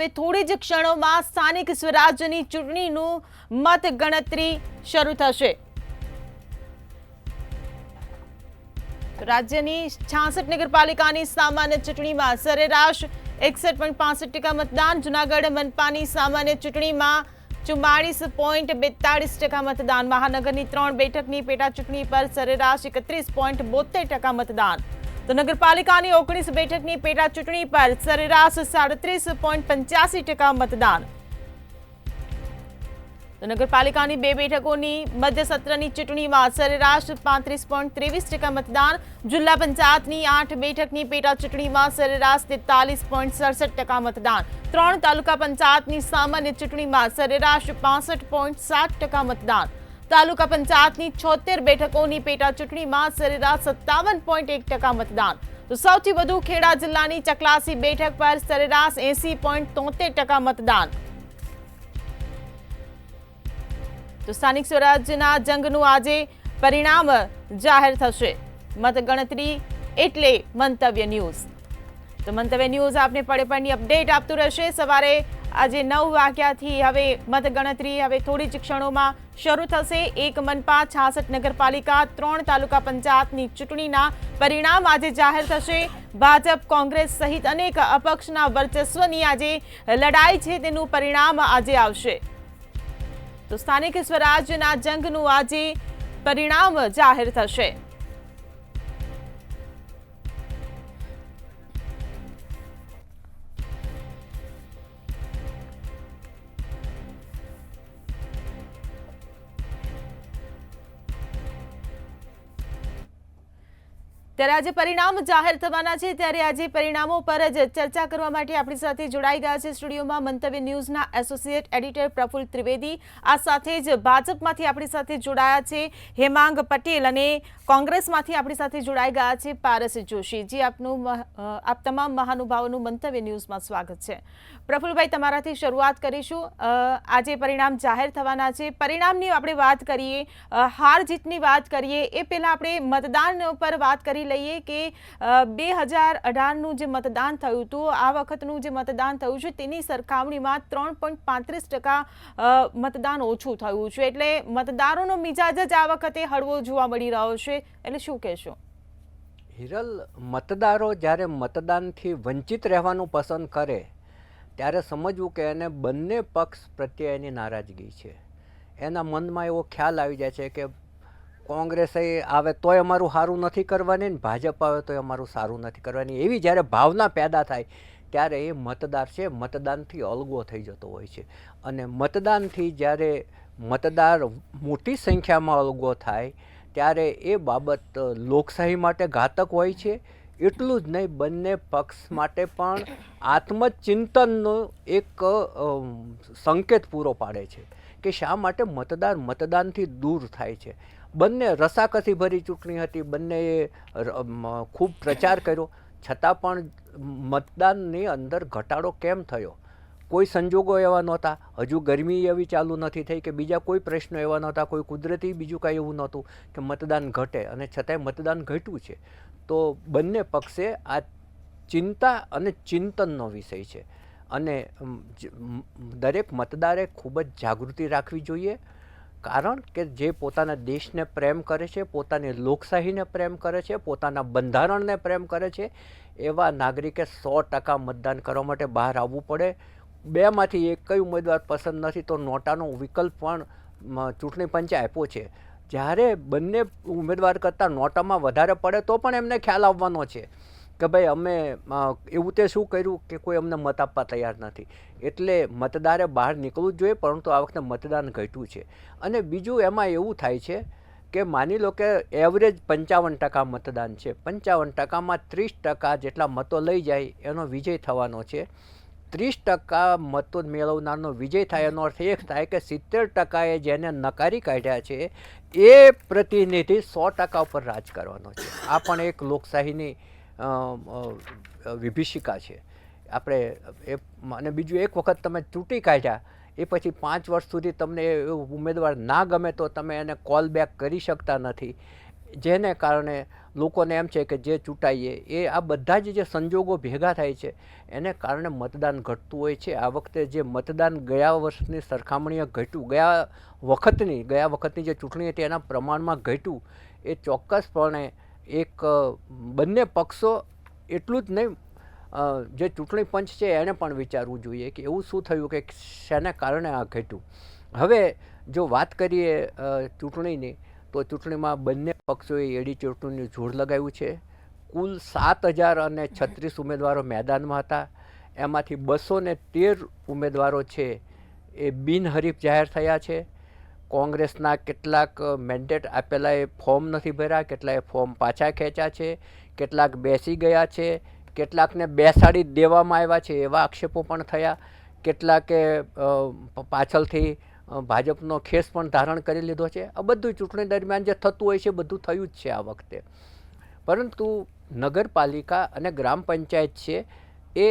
હવે થોડી જ ક્ષણોમાં સ્થાનિક સ્વરાજ્યની ચૂંટણીનું મતગણતરી શરૂ થશે। રાજ્યની 66 નગરપાલિકાની સામાન્ય ચૂંટણીમાં સરેરાશ 61.65% મતદાન। જૂનાગઢ મનપાની સામાન્ય ચૂંટણીમાં 44.42% મતદાન। મહાનગરની 3 બેઠકની પેટા ચૂંટણી પર સરેરાશ 31.72% મતદાન। તો નગરપાલિકાની 19 બેઠકની પેટા ચૂંટણી પર સરેરાશ 37.85% મતદાન। તો નગરપાલિકાની 2 બેઠકોની મધ્ય સત્રની ચૂંટણીમાં સરેરાશ 35.23% મતદાન। જિલ્લા પંચાયતની 8 બેઠકની પેટા ચૂંટણીમાં સરેરાશ 43.67% મતદાન। 3 તાલુકા પંચાયતની સામાન્ય ચૂંટણીમાં સરેરાશ 65.60% મતદાન। તાલુકા પંચાયતની 76 બેઠકોની પેટા ચૂંટણીમાં સરેરાશ 57.1% મતદાન। તો સૌથી વધુ ખેડા જિલ્લાની ચકલાસી બેઠક પર સરેરાશ 80.73% મતદાન। તો સ્થાનિક સ્વરાજ્યના જંગનું આજે પરિણામ જાહેર થશે। મતગણતરી એટલે મંતવ્ય ન્યૂઝ। તો મંતવ્ય ન્યૂઝ આપને પડે પડની અપડેટ આપતું રહેશે। સવારે આજે 9 વાગ્યાથી હવે મતગણતરી હવે થોડી જ ક્ષણોમાં શરૂ થશે। 1 મનપા 66 નગરપાલિકા 3 તાલુકા પંચાયતની ચૂંટણીના પરિણામ આજે જાહેર થશે। ભાજપ કોંગ્રેસ સહિત અનેક અપક્ષના વર્ચસ્વની આજે લડાઈ છે તેનું પરિણામ આજે આવશે। તો સ્થાનિક સ્વરાજ્યના જંગનું આજે પરિણામ જાહેર થશે। ત્યારે આજે પરિણામ જાહેર થવાના છે ત્યારે આજે પરિણામો પર જ ચર્ચા કરવા માટે આપણી સાથે જોડાઈ ગયા છે સ્ટુડિયોમાં મંતવ્ય ન્યૂઝના એસોસિએટ એડિટર પ્રફુલ્લ ત્રિવેદી। આ સાથે જ ભાજપમાંથી આપણી સાથે જોડાયા છે હેમાંગ પટેલ અને કોંગ્રેસમાંથી આપણી સાથે જોડાઈ ગયા છે પારસ જોશી। જી આપ તમામ મહાનુભાવોનું મંતવ્ય ન્યૂઝમાં સ્વાગત છે। પ્રફુલ્લભાઈ, તમારાથી શરૂઆત કરીશું। આજે પરિણામ જાહેર થવાના છે, પરિણામની આપણે વાત કરીએ, હાર જીતની વાત કરીએ એ પહેલા આપણે મતદાન પર વાત કરી લઈએ કે 2018નું જે મતદાન થયું હતું, આ વખતનું જે મતદાન થયું છે તેની સરખામણીમાં 3.35% મતદાન ઓછું થયું છે, એટલે મતદારોનો મિજાજ જ આ વખતે હળવો જોવા મળી રહ્યો છે, એટલે શું કહેશો? હિરલ, મતદારો જ્યારે મતદાનથી વંચિત રહેવાનું પસંદ કરે ત્યારે સમજવું કે એને બંને પક્ષ પ્રત્યે એની નારાજગી છે। એના મનમાં એવો ખ્યાલ આવી જાય છે કે કોંગ્રેસ આવે તોય અમારું સારું નથી કરવાની ને ભાજપ આવે તોય અમારું સારું નથી કરવાની, એવી જ્યારે ભાવના પેદા થાય ત્યારે એ મતદાર છે મતદાનથી અલગો થઈ જતો હોય છે। અને મતદાનથી જ્યારે મતદાર મોટી સંખ્યામાં અલગો થાય ત્યારે એ બાબત લોકશાહી માટે ઘાતક હોય છે। એટલું જ નહીં, બંને પક્ષ માટે પણ આત્મચિંતનનો એક સંકેત પૂરો પાડે છે કે શા માટે મતદાર મતદાનથી દૂર થાય છે। બંને રસાકસી ભરી ચૂંટણી હતી, બંનેએ ખૂબ પ્રચાર કર્યો, છતાં પણ મતદાનની અંદર ઘટાડો કેમ થયો? કોઈ સંજોગો એવા નહોતા, હજુ ગરમી એવી ચાલુ નથી થઈ કે બીજા કોઈ પ્રશ્નો એવા નહોતા, કોઈ કુદરતી બીજું કાંઈ એવું નહોતું કે મતદાન ઘટે, અને છતાંય મતદાન ઘટ્યું છે। તો બંને પક્ષે આ ચિંતા અને ચિંતનનો વિષય છે, અને દરેક મતદારે ખૂબ જ જાગૃતિ રાખવી જોઈએ। કારણ કે જે પોતાના દેશને પ્રેમ કરે છે, પોતાની લોકશાહીને પ્રેમ કરે છે, પોતાના બંધારણને પ્રેમ કરે છે, એવા નાગરિકે 100% મતદાન કરવા માટે બહાર આવવું પડે। બેમાંથી એક કઈ ઉમેદવાર પસંદ નથી તો નોટાનો વિકલ્પ પણ ચૂંટણી પંચે આપ્યો છે। જ્યારે બંને ઉમેદવાર કરતાં નોટામાં વધારે પડે તો પણ એમને ખ્યાલ આવવાનો છે કે ભાઈ અમે એવું તે શું કર્યું કે કોઈ અમને મત આપવા તૈયાર નથી, એટલે મતદારે બહાર નીકળવું જ જોઈએ। પરંતુ આ વખતે મતદાન ઘટ્યું છે। અને બીજું એમાં એવું થાય છે કે માની લો કે એવરેજ 55% મતદાન છે, 55%માં 30% જેટલા મતો લઈ જાય એનો વિજય થવાનો છે। 30% મતો મેળવનારનો વિજય થાય એનો અર્થ એ થાય કે 70%એ જેને નકારી કાઢ્યા છે એ પ્રતિનિધિ 100% ઉપર રાજ કરવાનો છે। આ પણ એક લોકશાહીની વિભીષિકા છે। આપણે અને બીજું, એક વખત તમે ચૂંટી કાઢ્યા એ પછી 5 વર્ષ સુધી તમને ઉમેદવાર ના ગમે તો તમે એને કોલ બેક કરી શકતા નથી। જેને કારણે લોકોને એમ છે કે જે ચૂંટાઈએ એ આ બધા જ જે સંજોગો ભેગા થાય છે એને કારણે મતદાન ઘટતું હોય છે. આ વખતે જે મતદાન ગયા વર્ષની સરખામણીએ ઘટ્યું, ગયા વખતની જે ચૂંટણી હતી એના પ્રમાણમાં ઘટ્યું, એ ચોક્કસપણે એક બંને પક્ષો એટલું જ નહીં, જે ચૂંટણી પંચ છે એણે પણ વિચારવું જોઈએ કે એવું શું થયું કે શેને કારણે આ ઘટ્યું. હવે જો વાત કરીએ ચૂંટણીની, તો ચૂંટણીમાં બંને પક્ષોએ એડી ચોટીનું જોર લગાવ્યું છે. કુલ 7,036 ઉમેદવારો મેદાનમાં હતા. એમાંથી 213 ઉમેદવારો છે એ બિનહરીફ જાહેર થયા છે. કોંગ્રેસના કેટલાક મેન્ડેટ આપેલા એ ફોર્મ નથી ભર્યા, કેટલાએ ફોર્મ પાછા ખેંચ્યા છે, કેટલાક બેસી ગયા છે, કેટલાકને બેસાડી દેવામાં આવ્યા છે એવા આક્ષેપો પણ થયા. કેટલાકે પાછળથી ભાજપનો ખેસ પણ ધારણ કરી લીધો છે. આ બધું ચૂંટણી દરમિયાન જે થતું હોય છે બધું થયું જ છે આ વખતે. પરંતુ નગરપાલિકા અને ગ્રામ પંચાયત છે એ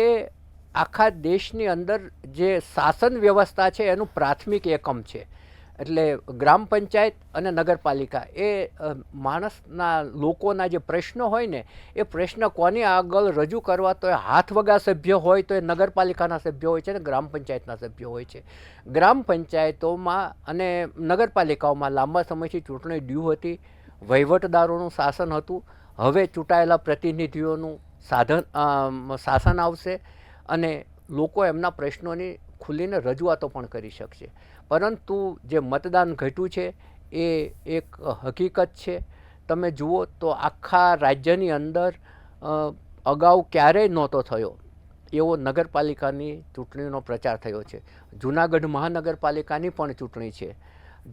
આખા દેશની અંદર જે શાસન વ્યવસ્થા છે એનું પ્રાથમિક એકમ છે. એટલે ગ્રામ પંચાયત અને નગરપાલિકા એ માણસના, લોકોના જે પ્રશ્નો હોય ને એ પ્રશ્ન કોની આગળ રજૂ કરવા, તો એ હાથવગા સભ્ય હોય તો એ નગરપાલિકાના સભ્યો હોય છે ને ગ્રામ પંચાયતના સભ્યો હોય છે. ગ્રામ પંચાયતોમાં અને નગરપાલિકાઓમાં લાંબા સમયથી ચૂંટણી ડ્યુ હતી, વહીવટદારોનું શાસન હતું. હવે ચૂંટાયેલા પ્રતિનિધિઓનું શાસન આવશે અને લોકો એમના પ્રશ્નોની ખુલીને રજૂઆતો પણ કરી શકશે. પરંતુ જે મતદાન ઘટ્યું છે એ એક હકીકત છે. તમે જુઓ તો આખા રાજ્યની અંદર અગાઉ ક્યારેય નહોતો થયો એવો નગરપાલિકાની ચૂંટણીનો પ્રચાર થયો છે. જૂનાગઢ મહાનગરપાલિકાની પણ ચૂંટણી છે.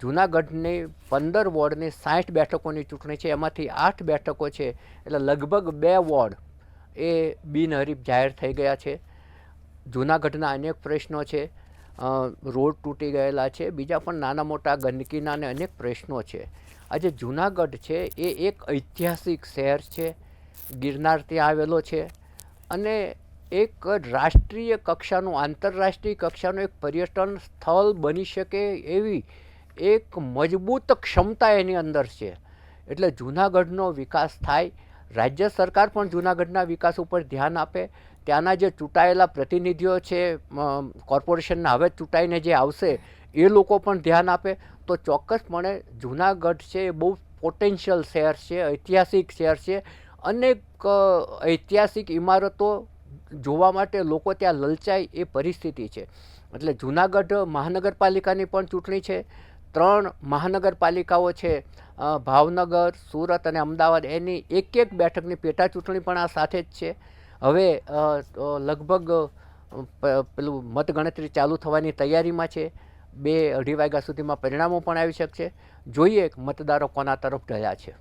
જૂનાગઢની 15 વોર્ડની 60 બેઠકોની ચૂંટણી છે. એમાંથી 8 બેઠકો છે, એટલે લગભગ 2 વોર્ડ એ બિનહરીફ જાહેર થઈ ગયા છે. જૂનાગઢના અનેક પ્રશ્નો છે, રોડ તૂટી ગયેલા છે, બીજા પણ નાના મોટા ગંદકીના અને અનેક પ્રશ્નો છે. આજે જૂનાગઢ છે એ એક ઐતિહાસિક શહેર છે, ગિરનાર ત્યાં આવેલો છે અને એક રાષ્ટ્રીય કક્ષાનું, આંતરરાષ્ટ્રીય કક્ષાનું એક પર્યટન સ્થળ બની શકે એવી એક મજબૂત ક્ષમતા એની અંદર છે. એટલે જૂનાગઢનો વિકાસ થાય, રાજ્ય સરકાર પણ જૂનાગઢના વિકાસ ઉપર ધ્યાન આપે. ત્યાંના જે ચૂંટાયેલા પ્રતિનિધિઓ છે કોર્પોરેશનના હવે ચૂંટાઈને જે આવશે એ લોકો પણ ધ્યાન આપે તો ચોક્કસપણે જૂનાગઢ છે એ બહુ પોટેન્શિયલ શહેર છે, ઐતિહાસિક શહેર છે. અનેક ઐતિહાસિક ઇમારતો જોવા માટે લોકો ત્યાં લલચાય એ પરિસ્થિતિ છે. એટલે જૂનાગઢ મહાનગરપાલિકાની પણ ચૂંટણી છે. 3 મહાનગરપાલિકાઓ છે, ભાવનગર, સુરત અને અમદાવાદ, એની એક બેઠકની પેટા ચૂંટણી પણ આ સાથે જ છે. હવે લગભગ પેલું મતગણતરી ચાલુ થવાની તૈયારીમાં છે. 2-2.5 વાગ્યા સુધીમાં પરિણામો પણ આવી શકશે. જોઈએ મતદારો કોના તરફ ઢળ્યા છે.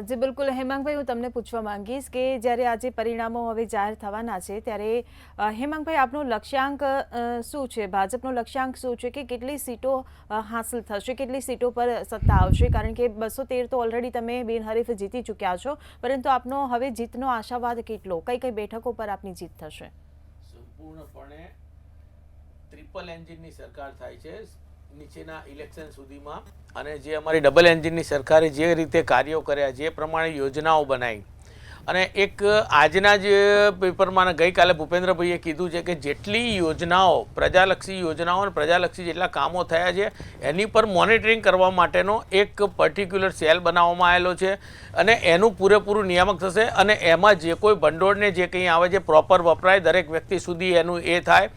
જી બિલકુલ હેમાંગભાઈ, હું તમને પૂછવા માંગીશ કે જ્યારે આજે પરિણામો હવે જાહેર થવાના છે ત્યારે હેમાંગભાઈ આપનો લક્ષ્યાંક શું છે, ભાજપનો લક્ષ્યાંક શું છે કે કેટલી સીટો હાંસલ થશે, કેટલી સીટો પર સત્તા આવશે? કારણ કે 213 તો ઓલરેડી તમે બિનહરીફ જીતી ચૂક્યા છો, પરંતુ આપનો હવે જીતનો આશાવાદ કેટલો, કઈ કઈ બેઠકો પર આપની જીત થશે? સંપૂર્ણપણે ટ્રિપલ એન્જિનની સરકાર થાય છે નીચેના ઇલેક્શન સુધીમાં. અને જે અમારી ડબલ એન્જિનની સરકારે જે રીતે કાર્યો કર્યા, જે પ્રમાણે યોજનાઓ બનાવી, અને એક આજના જે પેપરમાં ગઈકાલે ભૂપેન્દ્રભાઈએ કીધું છે કે જેટલી યોજનાઓ, પ્રજાલક્ષી યોજનાઓ અને પ્રજાલક્ષી જેટલા કામો થયા છે એની પર મોનિટરિંગ કરવા માટેનો એક પર્ટિક્યુલર સેલ બનાવવામાં આવેલો છે અને એનું પૂરેપૂરું નિયામક થશે. અને એમાં જે કોઈ ભંડોળને જે કંઈ આવે છે પ્રોપર વપરાય, દરેક વ્યક્તિ સુધી એનું એ થાય.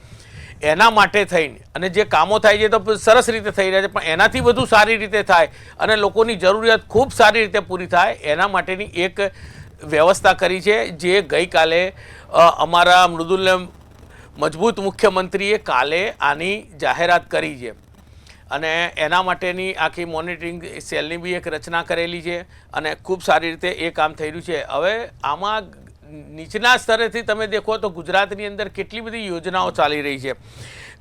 એના માટે થઈને અને જે કામો થાય છે તો સરસ રીતે થઈ રહ્યા છે, પણ એનાથી વધુ સારી રીતે થાય અને લોકોની જરૂરિયાત ખૂબ સારી રીતે પૂરી થાય એના માટેની એક વ્યવસ્થા કરી છે, જે ગઈકાલે અમારા મૃદુલ મજબૂત મુખ્યમંત્રીએ કાલે આની જાહેરાત કરી છે. અને એના માટેની આખી મોનિટરિંગ સેલની બી એક રચના કરેલી છે અને ખૂબ સારી રીતે એ કામ થઈ રહ્યું છે. હવે આમાં નીચના સ્તરેથી તમે દેખો તો ગુજરાતની અંદર કેટલી બધી યોજનાઓ ચાલી રહી છે.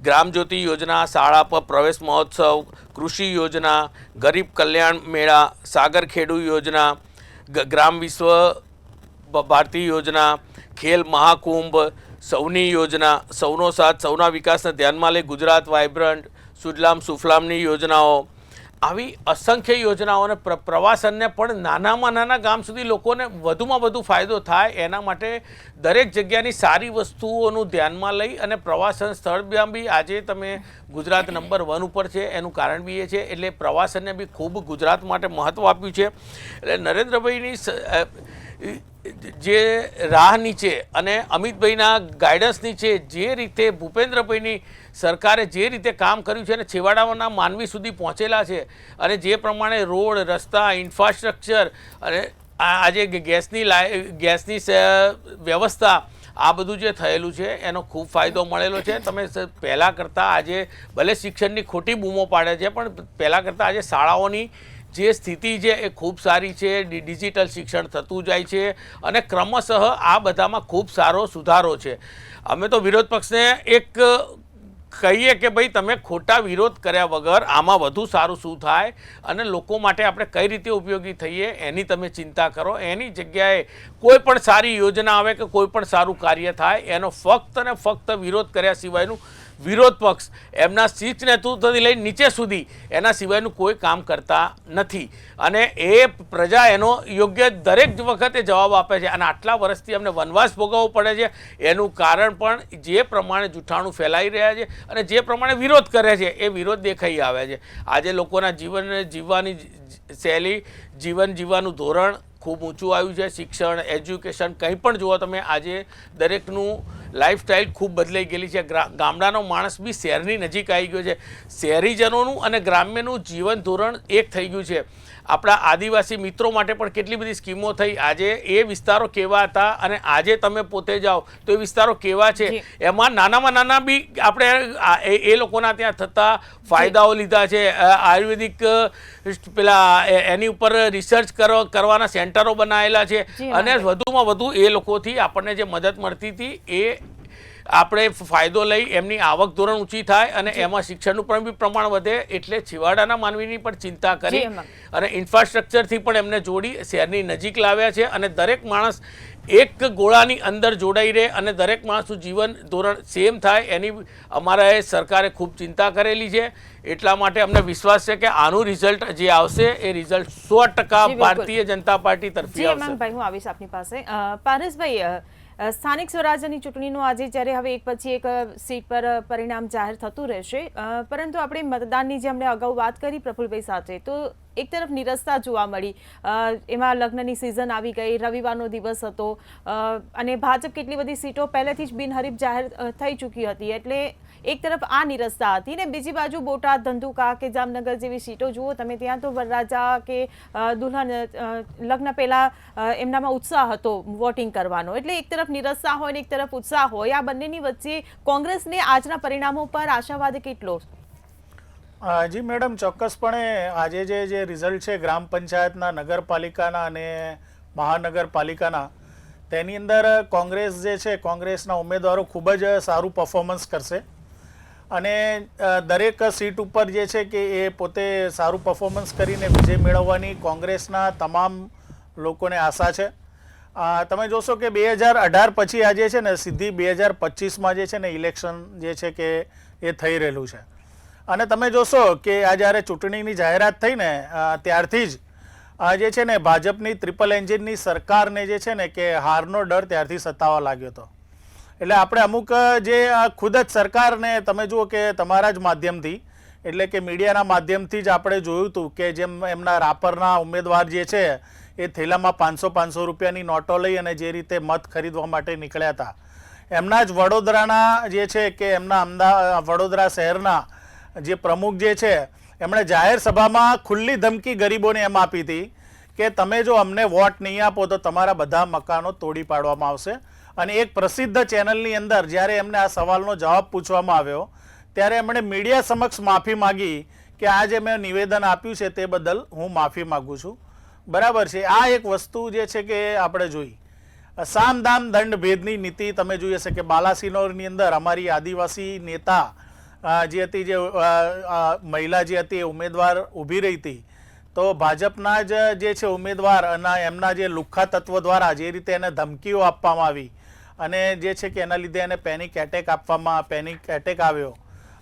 ગ્રામ જ્યોતિ યોજના, શાળા પર પ્રવેશ મહોત્સવ, કૃષિ યોજના, ગરીબ કલ્યાણ મેળા, સાગર ખેડૂ યોજના, ગ્રામ વિશ્વ ભારતી યોજના, ખેલ મહાકુંભ, સૌની યોજના, સૌનો સાથ સૌના વિકાસને ધ્યાનમાં લઈ ગુજરાત વાઇબ્રન્ટ, સુજલામ સુફલામની યોજનાઓ, આવી અસંખ્ય યોજનાઓ અને પ્રવાસનને પણ નાનામાં નાના ગામ સુધી લોકોને વધુમાં વધુ ફાયદો થાય એના માટે દરેક જગ્યાની સારી વસ્તુઓનું ધ્યાનમાં લઈ અને પ્રવાસન સ્થળ બી આજે તમે ગુજરાત નંબર 1 ઉપર છે. એનું કારણ બી એ છે એટલે પ્રવાસનને બી ખૂબ ગુજરાત માટે મહત્ત્વ આપ્યું છે. એટલે નરેન્દ્રભાઈની જે રાહ નીચે અને અમિતભાઈના ગાઈડન્સ નીચે જે રીતે ભૂપેન્દ્રભાઈની સરકારે જે રીતે કામ કર્યું છે અને છેવાડાના માનવી સુધી પહોંચેલા છે અને જે પ્રમાણે રોડ રસ્તા ઇન્ફ્રાસ્ટ્રક્ચર અને આજે ગેસની વ્યવસ્થા આ બધું જે થયેલું છે એનો ખૂબ ફાયદો મળેલો છે. તમે પહેલાં કરતાં આજે ભલે શિક્ષણની ખોટી બૂમો પાડે છે પણ પહેલાં કરતાં આજે શાળાઓની જે સ્થિતિ છે એ ખૂબ સારી છે. ડિજિટલ શિક્ષણ થતું જાય છે અને ક્રમશઃ આ બધામાં ખૂબ સારો સુધારો છે. અમે તો વિરોધ પક્ષને એક કહીએ કે ભાઈ તમે ખોટા વિરોધ કર્યા વગર આમાં વધુ સારું શું થાય અને લોકો માટે આપણે કઈ રીતે ઉપયોગી થઈએ એની તમે ચિંતા કરો. એની જગ્યાએ કોઈ પણ સારી યોજના આવે કે કોઈ પણ સારું કાર્ય થાય એનો ફક્ત ને ફક્ત વિરોધ કર્યા સિવાયનું વિરોધ પક્ષ એમના શીર્ષ નેતૃત્વથી લઈને નીચે સુધી એના સિવાયનું કોઈ કામ કરતા નથી અને એ પ્રજા એનો યોગ્ય દરેક વખતે જવાબ આપે છે. અને આટલા વર્ષથી અમને વનવાસ ભોગવવો પડે છે એનું કારણ પણ જે પ્રમાણે જૂઠાણું ફેલાઈ રહ્યા છે અને જે પ્રમાણે વિરોધ કરે છે એ વિરોધ દેખાઈ આવે છે. આજે લોકોના જીવન જીવવાની શૈલી જીવન જીવવાનું ધોરણ ખૂબ ઊંચું આવ્યું છે. શિક્ષણ એજ્યુકેશન કંઈ પણ જુઓ તમે આજે દરેકનું લાઈફસ્ટાઈલ ખૂબ બદલાઈ ગયેલી છે. ગામડાનો માણસ બી શહેરની નજીક આવી ગયો છે. શહેરીજનોનું અને ગ્રામ્યનું જીવન ધોરણ એક થઈ ગયું છે. આપણા આદિવાસી મિત્રો માટે પણ કેટલી બધી સ્કીમો થઈ. આજે એ વિસ્તારો કેવા હતા અને આજે તમે પોતે જાઓ તો એ વિસ્તારો કેવા છે એમાં નાનામાં નાના બી આપણે એ લોકોના ત્યાં થતા ફાયદાઓ લીધા છે. આયુર્વેદિક પેલા એની ઉપર રિસર્ચ કરવાના સેન્ટરો બનાવેલા છે અને વધુમાં વધુ એ લોકોથી આપણને જે મદદ મળતી હતી એ આપણે ફાયદો લઈ એમની આવક ધોરણ ઊંચી થાય અને એમાં શિક્ષણનું પણ બી પ્રમાણ વધે એટલે છેવાડાના માનવીની પણ ચિંતા કરી અને ઇન્ફ્રાસ્ટ્રક્ચરથી પણ એમને જોડી શહેરની નજીક લાવ્યા છે અને દરેક માણસ એક ગોળાની અંદર જોડાઈ રહે અને દરેક માણસનું જીવન ધોરણ સેમ થાય એની અમારા સરકારે ખૂબ ચિંતા કરેલી છે. એટલા માટે અમને વિશ્વાસ છે કે આનું રિઝલ્ટ જે આવશે એ રિઝલ્ટ 100% ભારતીય જનતા પાર્ટી તરફથી આવશે. ભાઈ હું આવીશ આપની પાસે. પારસભાઈ, સ્થાનિક સ્વરાજ્યની ચૂંટણીનું આજે જ્યારે હવે એક પછી એક સીટ પર પરિણામ જાહેર થતું રહેશે પરંતુ આપણે મતદાનની જે અમને અગાઉ વાત કરી પ્રફુલભાઈ સાથે તો એક તરફ નિરસતા જોવા મળી. એમાં લગ્નની સિઝન આવી ગઈ, રવિવારનો દિવસ હતો અને ભાજપ કેટલી બધી સીટો પહેલેથી જ બિનહરીફ જાહેર થઈ ચૂકી હતી એટલે એક તરફ આ નિરસતા હતી ને બીજી બાજુ બોટાદ, ધંધુકા કે જામનગર જેવી સીટો જુઓ તમે ત્યાં તો વરરાજા કે દુલ્હન લગ્ન પહેલા એમનામાં ઉત્સાહ હતો વોટિંગ કરવાનો એટલે એક તરફ નિરસતા હોય ને એક તરફ ઉત્સાહ હોય. આ બંનેની વચ્ચે કોંગ્રેસને આજના પરિણામો પર આશાવાદ કેટલો? જી મેડમ, ચોક્કસપણે આજે જે રિઝલ્ટ છે ગ્રામ પંચાયતના, નગરપાલિકાના અને મહાનગરપાલિકાના તેની અંદર કોંગ્રેસ જે છે કોંગ્રેસના ઉમેદવારો ખૂબ જ સારું પરફોર્મન્સ કરશે અને દરેક સીટ ઉપર જે છે કે એ પોતે સારું પરફોર્મન્સ કરીને વિજય મેળવવાની કોંગ્રેસના તમામ લોકોને આશા છે. તમે જોશો કે 2018 પછી આજે છે ને સીધી 2025માં જે છે ને ઇલેક્શન જે છે કે એ થઈ રહેલું છે અને તમે જોશો કે આ જ્યારે ચૂંટણીની જાહેરાત થઈ ને ત્યારથી જ જે છે ને ભાજપની ટ્રિપલ એન્જિનની સરકારને જે છે ને કે હારનો ડર ત્યારથી સતાવવા લાગ્યો હતો. એટલે આપણે અમુક જે ખુદ જ સરકારને તમે જુઓ કે તમારા જ માધ્યમથી એટલે કે મીડિયાના માધ્યમથી જ આપણે જોયું હતું કે જેમ એમના રાપરના ઉમેદવાર જે છે એ થેલામાં 500 રૂપિયાની નોટો લઈ અને જે રીતે મત ખરીદવા માટે નીકળ્યા હતા એમના જ વડોદરાના જે છે કે એમના વડોદરા શહેરના જે પ્રમુખ જે છે એમણે જાહેર સભામાં ખુલ્લી ધમકી ગરીબોને એમ આપી હતી કે તમે જો અમને વોટ નહીં આપો તો તમારા બધા મકાનો તોડી પાડવામાં આવશે. અને એક પ્રસિદ્ધ ચેનલની અંદર જ્યારે એમને આ સવાલનો જવાબ પૂછવામાં આવ્યો ત્યારે એમણે મીડિયા સમક્ષ માફી માગી કે આ જે મેં નિવેદન આપ્યું છે તે બદલ હું માફી માગું છું. બરાબર છે. આ એક વસ્તુ જે છે કે આપણે જોઈ સામ દામ દંડ ભેદની નીતિ તમે જોઈ હશે કે બાલાસિનોરની અંદર અમારી આદિવાસી નેતા જે હતી જે મહિલા જે હતી એ ઉમેદવાર ઊભી રહી હતી તો ભાજપના જ જે છે ઉમેદવાર અને એમના જે લુખ્ખા તત્વો દ્વારા જે રીતે એને ધમકીઓ આપવામાં આવી અને જે છે કે એના લીધે એને પેનિક એટેક આવ્યો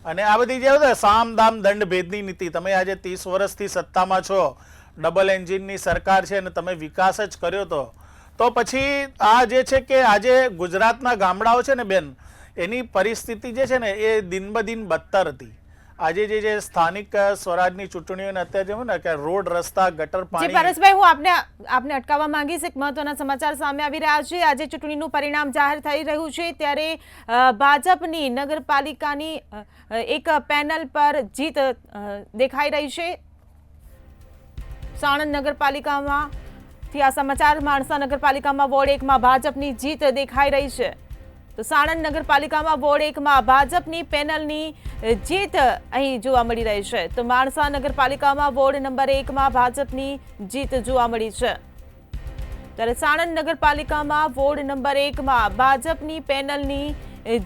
અને આ બધી જે છે સામ દામ દંડ ભેદની નીતિ, તમે આજે 30 વર્ષથી સત્તામાં છો, ડબલ એન્જિનની સરકાર છે અને તમે વિકાસ જ કર્યો તો પછી આ જે છે કે આજે ગુજરાતના ગામડાઓ છે ને બેન, એની પરિસ્થિતિ જે છે ને એ દિન બ દિન બદતર હતી. આજે જે સ્થાનિક સ્વરાજની ચૂંટણીઓને અત્યારે જેવું ને કે રોડ, રસ્તા, ગટર, જી પાણી. પરેશભાઈ, હું આપને અટકાવવા માંગીશ. એક મહત્વના સમાચાર સામે આવી રહ્યા છે. આજે ચૂંટણીનું પરિણામ જાહેર થઈ રહ્યું છે, ત્યારે ભાજપની નગરપાલિકાની એક પેનલ પર જીત દેખાઈ રહી છે. સાણંદ નગરપાલિકામાંથી આ સમાચાર. માણસા નગરપાલિકામાં વોર્ડ 1માં ભાજપની જીત દેખાઈ રહી છે. તો સાણંદ નગરપાલિકામાં વોર્ડ 1માં ભાજપની પેનલની જીત અહીં જોવા મળી રહી છે. તો માણસા નગરપાલિકામાં વોર્ડ નંબર 1માં ભાજપની જીત જોવા મળી છે. ત્યારે સાણંદ નગરપાલિકામાં વોર્ડ નંબર 1માં ભાજપની પેનલની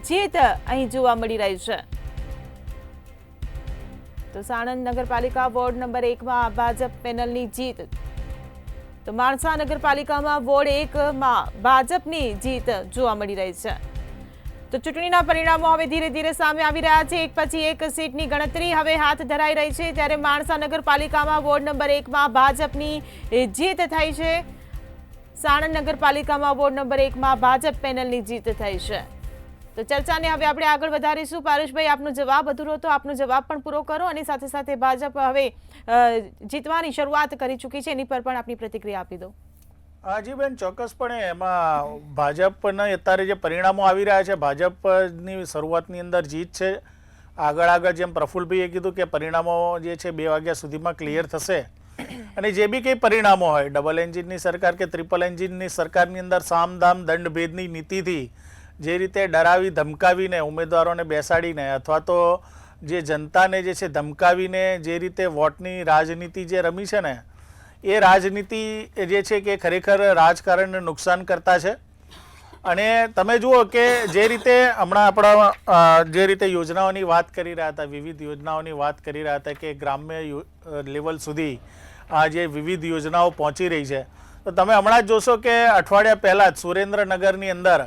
જીત અહીં જોવા મળી રહી છે. તો સાણંદ નગરપાલિકા વોર્ડ નંબર 1માં ભાજપ પેનલની જીત. તો માણસા નગરપાલિકામાં વોર્ડ 1માં ભાજપની જીત જોવા મળી રહી છે. તો ચૂંટણીના પરિણામો હવે ધીરે ધીરે સામે આવી રહ્યા છે. એક પછી એક સીટની ગણતરી હવે હાથ ધરાઈ રહી છે. ત્યારે માણસા નગરપાલિકામાં વોર્ડ નંબર 1માં ભાજપની જીત થઈ છે. સાણંદ નગરપાલિકામાં વોર્ડ નંબર 1માં ભાજપ પેનલની જીત થઈ છે. તો ચર્ચાને હવે આપણે આગળ વધારીશું. પારેશભાઈ, આપનો જવાબ અધૂરો હતો, આપનો જવાબ પણ પૂરો કરો, અને સાથે સાથે ભાજપ હવે જીતવાની શરૂઆત કરી ચૂકી છે, એની પર પણ આપની પ્રતિક્રિયા આપી દો. જી બેન, ચોક્કસપણે એમાં ભાજપના અત્યારે જે પરિણામો આવી રહ્યા છે, ભાજપની શરૂઆતની અંદર જીત છે. આગળ જેમ પ્રફુલભાઈએ કીધું કે પરિણામો જે છે 2 વાગ્યા સુધીમાં ક્લિયર થશે. અને જે બી કંઈ પરિણામો હોય, ડબલ એન્જિનની સરકાર કે ટ્રિપલ એન્જિનની સરકારની અંદર સામ દામ દંડ ભેદની નીતિથી જે રીતે ડરાવી ધમકાવીને ઉમેદવારોને બેસાડીને અથવા તો જે જનતાને જે છે ધમકાવીને જે રીતે વોટની રાજનીતિ જે રમી છે ને, એ રાજનીતિ જે છે કે ખરેખર રાજકારણને નુકસાન કરતા છે. અને તમે જુઓ કે જે રીતે હમણાં આપણા જે રીતે યોજનાઓની વાત કરી રહ્યા હતા, વિવિધ યોજનાઓની વાત કરી રહ્યા હતા કે ગ્રામ્ય લેવલ સુધી આ જે વિવિધ યોજનાઓ પહોંચી રહી છે, તો તમે હમણાં જ જોશો કે અઠવાડિયા પહેલાં જ સુરેન્દ્રનગરની અંદર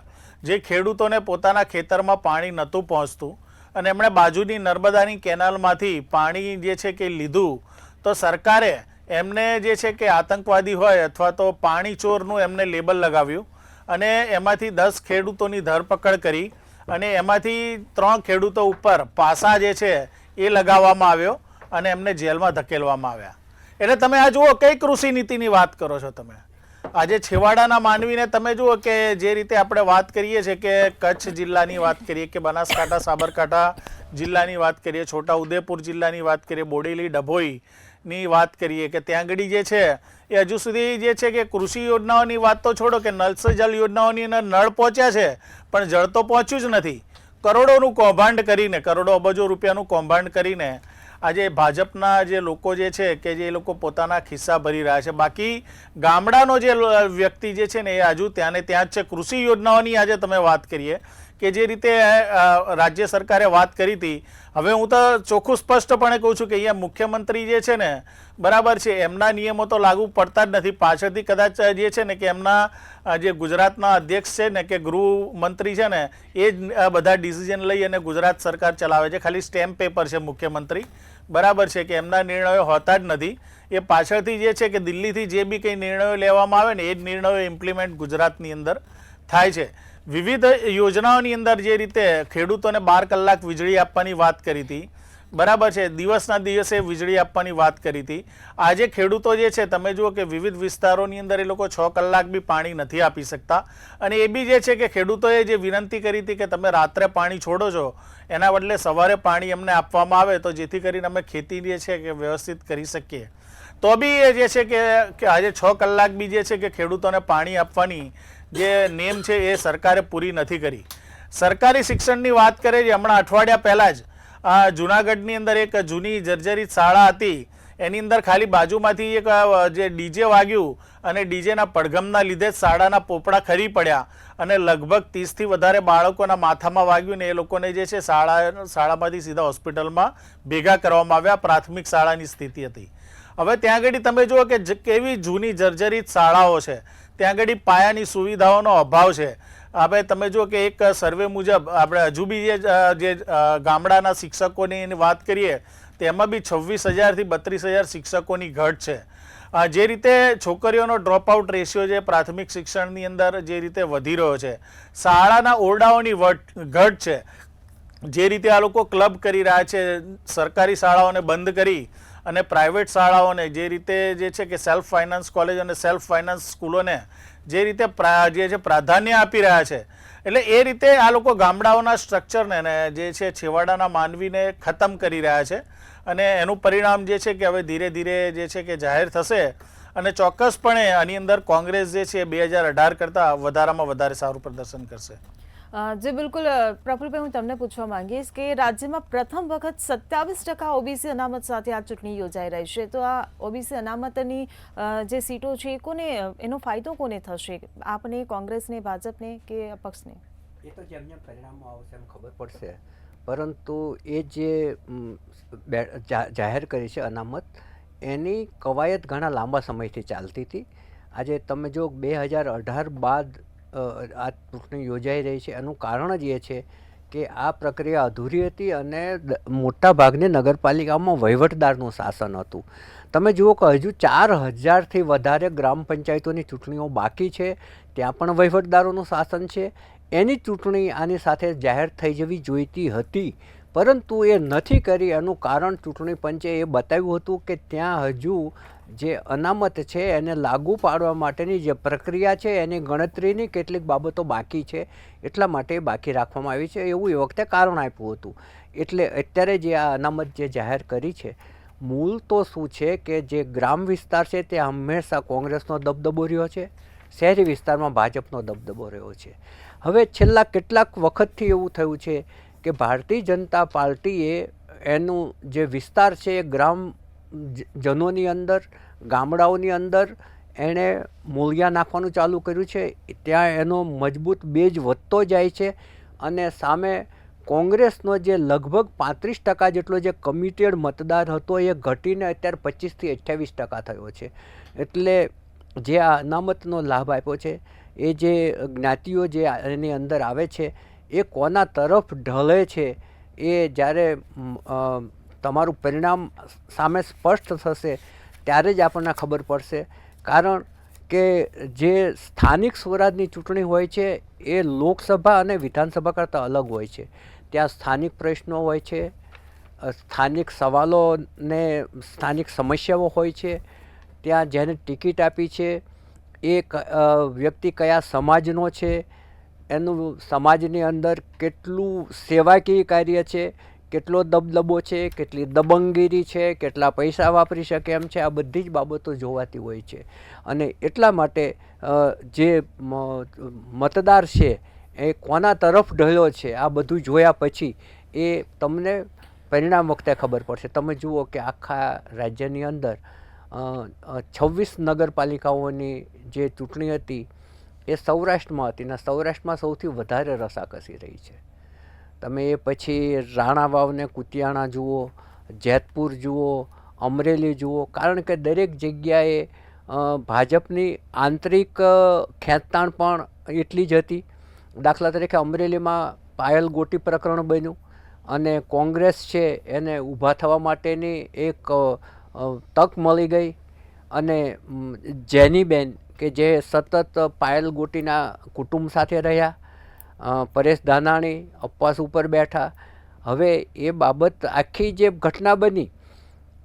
જે ખેડૂતોને પોતાના ખેતરમાં પાણી નહોતું પહોંચતું અને એમણે બાજુની નર્મદાની કેનાલમાંથી પાણી જે છે કે લીધું, તો સરકારે એમને જે છે કે આતંકવાદી હોય અથવા તો પાણી ચોરનું એમને લેબલ લગાવ્યું અને એમાંથી 10 ખેડૂતોની ધરપકડ કરી અને એમાંથી 3 ખેડૂતો ઉપર પાસા જે છે એ લગાવવામાં આવ્યો અને એમને જેલમાં ધકેલવામાં આવ્યા. એટલે તમે આ જુઓ કઈ કૃષિ નીતિની વાત કરો છો તમે. આજે છેવાડાના માનવીને તમે જુઓ કે જે રીતે આપણે વાત કરીએ છીએ કે કચ્છ જિલ્લાની વાત કરીએ કે બનાસકાંઠા સાબરકાંઠા જિલ્લાની વાત કરીએ, છોટા ઉદેપુર જિલ્લાની વાત કરીએ, બોડેલી ડભોઈની વાત કરીએ કે ત્યાં આગળ જે છે એ હજુ સુધી જે છે કે કૃષિ યોજનાઓની વાત તો છોડો કે નળ સે જલ યોજનાઓની અંદર નળ પહોંચ્યા છે પણ જળ તો પહોંચ્યું જ નથી. કરોડોનું કૌભાંડ કરીને, કરોડો અબજો રૂપિયાનું કૌભાંડ કરીને આજે ભાજપના જે લોકો જે છે કે જે લોકો પોતાના ખિસ્સા ભરી રહ્યા છે. બાકી ગામડાનો જે વ્યક્તિ જે છે ને એ હજુ ત્યાં ને ત્યાં જ છે. કૃષિ યોજનાઓની આજે તમે વાત કરીએ કે જે રીતે રાજ્ય સરકારે વાત કરી હતી, હવે હું તો ચોખ્ખું સ્પષ્ટપણે કહું છું કે અહીંયા મુખ્યમંત્રી જે છે ને બરાબર છે, એમના નિયમો તો લાગુ પડતા જ નથી. પાછળથી કદાચ જે છે ને કે એમના જે ગુજરાતના અધ્યક્ષ છે ને કે ગૃહમંત્રી છે ને એ જ બધા ડિસિઝન લઈ અને ગુજરાત સરકાર ચલાવે છે. ખાલી સ્ટેમ્પ પેપર છે મુખ્યમંત્રી, બરાબર છે કે એમના નિર્ણયો હોતા જ નથી. એ પાછળથી જે છે કે દિલ્હીથી જે બી કંઈ નિર્ણયો લેવામાં આવે ને એ જ નિર્ણયો ઇમ્પ્લિમેન્ટ ગુજરાતની અંદર થાય છે. વિવિધ યોજનાઓની અંદર જે રીતે ખેડૂતોને 12 કલાક વીજળી આપવાની વાત કરી હતી, બરાબર છે, દિવસના દિવસે વીજળી આપવાની વાત કરી હતી. આજે ખેડૂતો જે છે તમે જુઓ કે વિવિધ વિસ્તારોની અંદર એ લોકો 6 કલાક બી પાણી નથી આપી શકતા. અને એ બી જે છે કે ખેડૂતોએ જે વિનંતી કરી હતી કે તમે રાત્રે પાણી છોડો છો એના બદલે સવારે પાણી અમને આપવામાં આવે તો જેથી કરીને અમે ખેતી જે છે કે વ્યવસ્થિત કરી શકીએ. તો બી એ જે છે કે આજે 6 કલાક બી જે છે કે ખેડૂતોને પાણી આપવાની જે નેમ છે એ સરકારે પૂરી નથી કરી. સરકારી શિક્ષણની વાત કરે છે, હમણાં અઠવાડિયા પહેલાં જ જુનાગઢની અંદર એક જૂની જર્જરિત શાળા હતી, એની અંદર ખાલી બાજુમાંથી એક જે ડીજે વાગ્યું અને ડીજેના પડઘમના લીધે જ શાળાના પોપડા ખરી પડ્યા અને લગભગ 30થી વધારે બાળકોના માથામાં વાગ્યું ને એ લોકોને જે છે શાળામાંથી સીધા હોસ્પિટલમાં ભેગા કરવામાં આવ્યા. પ્રાથમિક શાળાની સ્થિતિ હતી. હવે ત્યાં આગળ તમે જુઓ કે કેવી જૂની જર્જરિત શાળાઓ છે, ત્યાં આગળ પાયાની સુવિધાઓનો અભાવ છે. આપણે તમે જો કે એક સર્વે મુજબ આપણે હજુ બી જે ગામડાના શિક્ષકોની વાત કરીએ તેમાં બી 26,000 થી 32,000 શિક્ષકોની ઘટ છે. જે રીતે છોકરીઓનો ડ્રોપ આઉટ રેશિયો છે પ્રાથમિક શિક્ષણની અંદર જે રીતે વધી રહ્યો છે, શાળાના ઓરડાઓની ઘટ છે, જે રીતે આ લોકો ક્લબ કરી રહ્યા છે, સરકારી શાળાઓને બંધ કરી અને પ્રાઇવેટ શાળાઓને જે રીતે જે છે કે સેલ્ફ ફાઇનાન્સ કોલેજ અને સેલ્ફ ફાઇનાન્સ સ્કૂલોને જે રીતે જે છે પ્રાધાન્ય આપી રહ્યા છે, એટલે એ રીતે આ લોકો ગામડાઓના સ્ટ્રક્ચરને ને જે છે છેવાડાના માનવીને ખતમ કરી રહ્યા છે. અને એનું પરિણામ જે છે કે હવે ધીરે ધીરે જે છે કે જાહેર થશે અને ચોક્કસપણે આની અંદર કોંગ્રેસ જે છે 2018 કરતાં વધારામાં વધારે સારું પ્રદર્શન કરશે. જી બિલકુલ પ્રફુલભાઈ, હું તમને પૂછવા માંગીશ કે રાજ્યમાં પ્રથમ વખત 27% ઓબીસી અનામત સાથે આ ચૂંટણી યોજાઈ રહી છે, તો આ ઓબીસી અનામતની જે સીટો છે કોને એનો ફાયદો કોને થશે? આપને, કોંગ્રેસને, ભાજપને કે અપક્ષને? એ તો જેમ જેમ પરિણામો આવશે એમ ખબર પડશે, પરંતુ એ જે જાહેર કરી છે અનામત, એની કવાયત ઘણા લાંબા સમયથી ચાલતી હતી. આજે તમે જો 2018 બાદ આ ચૂંટણી યોજાઈ રહી છે, એનું કારણ જ એ છે કે આ પ્રક્રિયા અધૂરી હતી અને મોટા ભાગની નગરપાલિકામાં વહીવટદારનું શાસન હતું. તમે જુઓ કે હજુ 4,000થી વધારે ગ્રામ પંચાયતોની ચૂંટણીઓ બાકી છે, ત્યાં પણ વહીવટદારોનું શાસન છે. એની ચૂંટણી આની સાથે જાહેર થઈ જવી જોઈતી હતી, પરંતુ એ નથી કરી. એનું કારણ ચૂંટણી પંચે એ બતાવ્યું હતું કે ત્યાં હજુ જે અનામત છે એને લાગુ પાડવા માટેની જે પ્રક્રિયા છે એની ગણતરીની કેટલીક બાબતો બાકી છે, એટલા માટે બાકી રાખવામાં આવી છે, એવું એ વખતે કારણ આપ્યું હતું. એટલે અત્યારે જે આ અનામત જે જાહેર કરી છે, મૂળ તો શું છે કે જે ગ્રામ વિસ્તાર છે ત્યાં હંમેશા કોંગ્રેસનો દબદબો રહ્યો છે, શહેરી વિસ્તારમાં ભાજપનો દબદબો રહ્યો છે. હવે છેલ્લા કેટલાક વખતથી એવું થયું છે કે ભારતીય જનતા પાર્ટીએ એનું જે વિસ્તાર છે એ ગ્રામ જનોની અંદર, ગામડાઓની અંદર એણે મૂળિયા નાખવાનું ચાલુ કર્યું છે. ત્યાં એનો મજબૂત બેઝ વધતો જાય છે અને સામે કોંગ્રેસનો જે લગભગ 35% જેટલો જે કમિટેડ મતદાર હતો એ ઘટીને અત્યારે 25થી 28% થયો છે. એટલે જે આ અનામતનો લાભ આપ્યો છે, એ જે જ્ઞાતિઓ જે એની અંદર આવે છે એ કોના તરફ ઢળે છે એ જ્યારે તમારું પરિણામ સામે સ્પષ્ટ થશે ત્યારે જ આપણને ખબર પડશે. કારણ કે જે સ્થાનિક સ્વરાજની ચૂંટણી હોય છે એ લોકસભા અને વિધાનસભા કરતાં અલગ હોય છે. ત્યાં સ્થાનિક પ્રશ્નો હોય છે, સ્થાનિક સવાલોને સ્થાનિક સમસ્યાઓ હોય છે. ત્યાં જેને ટિકિટ આપી છે એ વ્યક્તિ કયા સમાજનો છે, એનું સમાજની અંદર કેટલું સેવાકીય કાર્ય છે, કેટલો દબદબો છે, કેટલી દબંગગીરી છે, કેટલા પૈસા વાપરી શકે એમ છે, આ બધી જ બાબતો જોવાતી હોય છે. અને એટલા માટે જે મતદાર છે એ કોના તરફ ઢળ્યો છે, આ બધું જોયા પછી એ તમને પરિણામ વખતે ખબર પડશે. તમે જુઓ કે આખા રાજ્યની અંદર 26 નગરપાલિકાઓની જે ચૂંટણી હતી એ સૌરાષ્ટ્રમાં હતી, ને સૌરાષ્ટ્રમાં સૌથી વધારે રસાકસી રહી છે. તમે એ પછી રાણાવાવ ને કુતિયાણા જુઓ, જેતપુર જુઓ, અમરેલી જુઓ, કારણ કે દરેક જગ્યાએ ભાજપની આંતરિક ખેંચતાણ પણ એટલી જ હતી. દાખલા તરીકે અમરેલીમાં પાયલ ગોટી પ્રકરણ બન્યું અને કોંગ્રેસ છે એને ઊભા થવા માટેની એક તક મળી ગઈ. અને જેનીબેન કે જે સતત પાયલ ગોટીના કુટુંબ સાથે રહ્યા, પરેશ ધાનાણી ઉપવાસ ઉપર બેઠા. હવે એ બાબત આખી જે ઘટના બની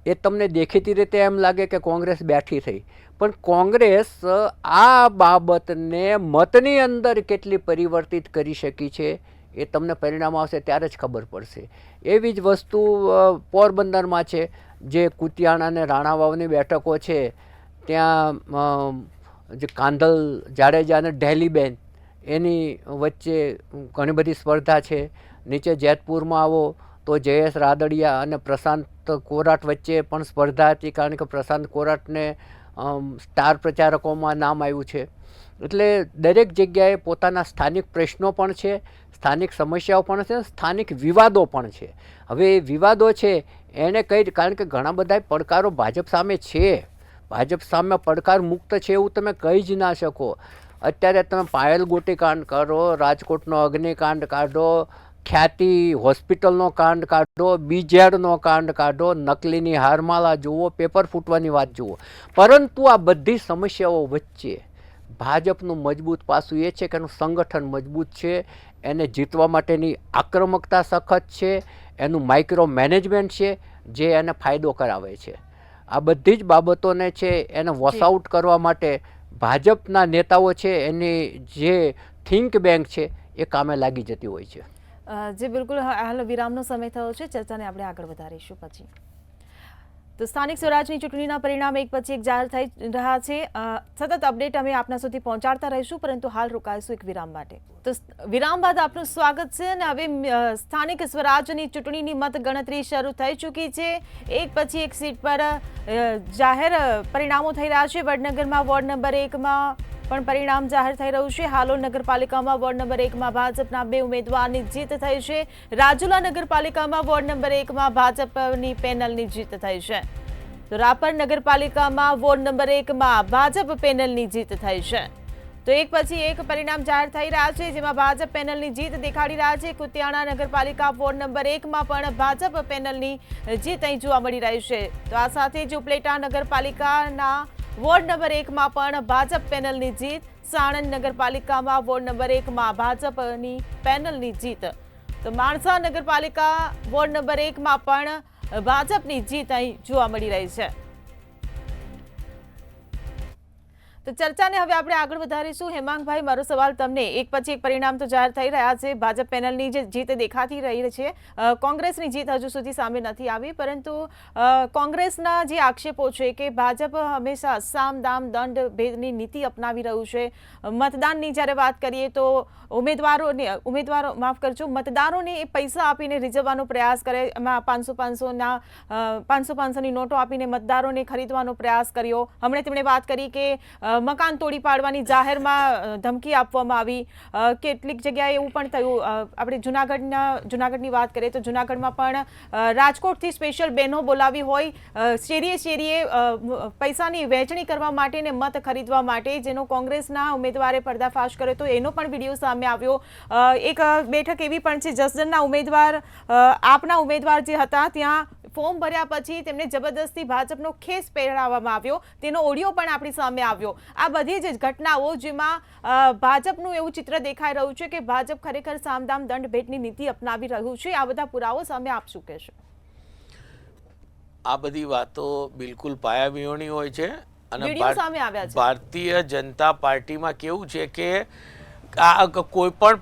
એ તમને દેખીતી રીતે એમ લાગે કે કોંગ્રેસ બેઠી થઈ, પણ કોંગ્રેસ આ બાબતને મતની અંદર કેટલી પરિવર્તિત કરી શકી છે એ તમને પરિણામ આવશે ત્યારે જ ખબર પડશે. એવી જ વસ્તુ પોરબંદરમાં છે. જે કુતિયાણા અને રાણાવાવની બેઠકો છે ત્યાં જે કાંધલ જાડેજા અને ઢેલીબેન એની વચ્ચે ઘણી બધી સ્પર્ધા છે. નીચે જેતપુરમાં આવો તો જયેશ રાદડિયા અને પ્રશાંત કોરાટ વચ્ચે પણ સ્પર્ધા હતી, કારણ કે પ્રશાંત કોરાટને સ્ટાર પ્રચારકોમાં નામ આવ્યું છે. એટલે દરેક જગ્યાએ પોતાના સ્થાનિક પ્રશ્નો પણ છે, સ્થાનિક સમસ્યાઓ પણ છે, સ્થાનિક વિવાદો પણ છે. હવે એ વિવાદો છે એને કઈ, કારણ કે ઘણા બધા પડકારો ભાજપ સામે છે, ભાજપ સામે પડકાર મુક્ત છે એવું તમે કહી જ ના શકો. અત્યારે તમે પાયલ ગોટીકાંડ કરો, રાજકોટનો અગ્નિકાંડ કાઢો, ખ્યાતિ હોસ્પિટલનો કાંડ કાઢો, બીજેડનો કાંડ કાઢો, નકલીની હારમાળા જુઓ, પેપર ફૂટવાની વાત જુઓ, પરંતુ આ બધી સમસ્યાઓ વચ્ચે ભાજપનું મજબૂત પાસું એ છે કે એનું સંગઠન મજબૂત છે, એને જીતવા માટેની આક્રમકતા સખત છે, એનું માઇક્રો મેનેજમેન્ટ છે જે એને ફાયદો કરાવે છે. આ બધી જ બાબતોને છે એને વોશઆઉટ કરવા માટે ભાજપના નેતાઓ છે એની જે થિંક બેંક છે એ કામે લાગી જતી હોય છે. જે બિલકુલ હાલ વિરામનો સમય થયો છે, ચર્ચાને આપણે આગળ વધારીશું પછી. તો સ્થાનિક સ્વરાજની ચૂંટણીના પરિણામ એક પછી એક જાહેર થઈ રહ્યા છે. સતત અપડેટ અમે આપના સુધી પહોંચાડતા રહીશું, પરંતુ હાલ રોકાઈશું એક વિરામ માટે. તો વિરામ બાદ આપનું સ્વાગત છે અને હવે સ્થાનિક સ્વરાજની ચૂંટણીની મતગણતરી શરૂ થઈ ચૂકી છે. એક પછી એક સીટ પર જાહેર પરિણામો થઈ રહ્યા છે. વડનગરમાં વોર્ડ નંબર 1માં પણ પરિણામ જાહેર થઈ રહ્યું છે. હાલોલ નગરપાલિકામાં વોર્ડ નંબર 1માં ભાજપના 2 ઉમેદવારની જીત થઈ છે. રાજુલા નગરપાલિકામાં વોર્ડ નંબર 1માં ભાજપની પેનલની જીત થઈ છે. તો રાપર નગરપાલિકામાં વોર્ડ નંબર 1માં ભાજપ પેનલની જીત થઈ છે. તો એક પછી એક પરિણામ જાહેર થઈ રહ્યા છે, જેમાં ભાજપ પેનલની જીત દેખાડી રહ્યા છે. કુતિયાણા નગરપાલિકા વોર્ડ નંબર 1માં પણ ભાજપ પેનલની જીત અહીં જોવા મળી રહી છે. તો આ સાથે જ ઉપલેટા નગરપાલિકાના વોર્ડ નંબર 1માં પણ ભાજપ પેનલની જીત. સાણંદ નગરપાલિકામાં વોર્ડ નંબર 1માં ભાજપની પેનલની જીત. તો માણસા નગરપાલિકા વોર્ડ નંબર 1માં પણ ભાજપની જીત અહીં જોવા મળી રહી છે. તો ચર્ચાને હવે આપણે આગળ વધારીશું. હેમાંગભાઈ, મારો સવાલ તમને, એક પછી એક પરિણામ તો જાહેર થઈ રહ્યા છે. ભાજપ પેનલની જે જીત દેખાતી રહી છે, કોંગ્રેસની જીત હજુ સુધી સામે નથી આવી, પરંતુ કોંગ્રેસના જે આક્ષેપો છે કે ભાજપ હંમેશા સામ દામ દંડ ભેદની નીતિ અપનાવી રહ્યું છે. મતદાનની જ્યારે વાત કરીએ તો મતદારોને એ પૈસા આપીને રીઝવવાનો પ્રયાસ કરે, એમાં 500-500ની નોટો આપીને મતદારોને ખરીદવાનો પ્રયાસ કર્યો. હમણાં તેમણે વાત કરી કે મકાન તોડી પાડવાની જાહેરમાં ધમકી આપવામાં આવી. કેટલીક જગ્યાએ એવું પણ થયું. આપણે જુનાગઢની વાત કરીએ તો જુનાગઢમાં પણ રાજકોટથી સ્પેશિયલ બહેનો બોલાવી હોય, શેરીએ શેરીએ પૈસાની વહેંચણી કરવા માટે ને મત ખરીદવા માટે, જેનો કોંગ્રેસના ઉમેદવારે પર્દાફાશ કર્યો તો એનો પણ વિડીયો સામે આવ્યો. એક બેઠક એવી પણ છે, જસદણના ઉમેદવાર, આપના ઉમેદવાર જે હતા, ત્યાં ફોર્મ ભર્યા પછી તેમને જબરદસ્તી ભાજપનો ખેસ પહેરાવવામાં આવ્યો, તેનો ઓડિયો પણ આપણી સામે આવ્યો. આ બધી જ ઘટનાઓ જેમાં ભાજપનું એવું ચિત્ર દેખાઈ રહ્યું છે કે ભાજપ ખરેખર સામદામ દંડ ભેટની નીતિ અપનાવી રહ્યું છે. આ બધા પુરાવો સામે આપ શું કહેશો? આ બધી વાતો બિલકુલ પાયાવિહોણી હોય છે અને વિડીયો સામે આવ્યા છે. ભારતીય જનતા પાર્ટીમાં કેવું છે કે કોઈ પણ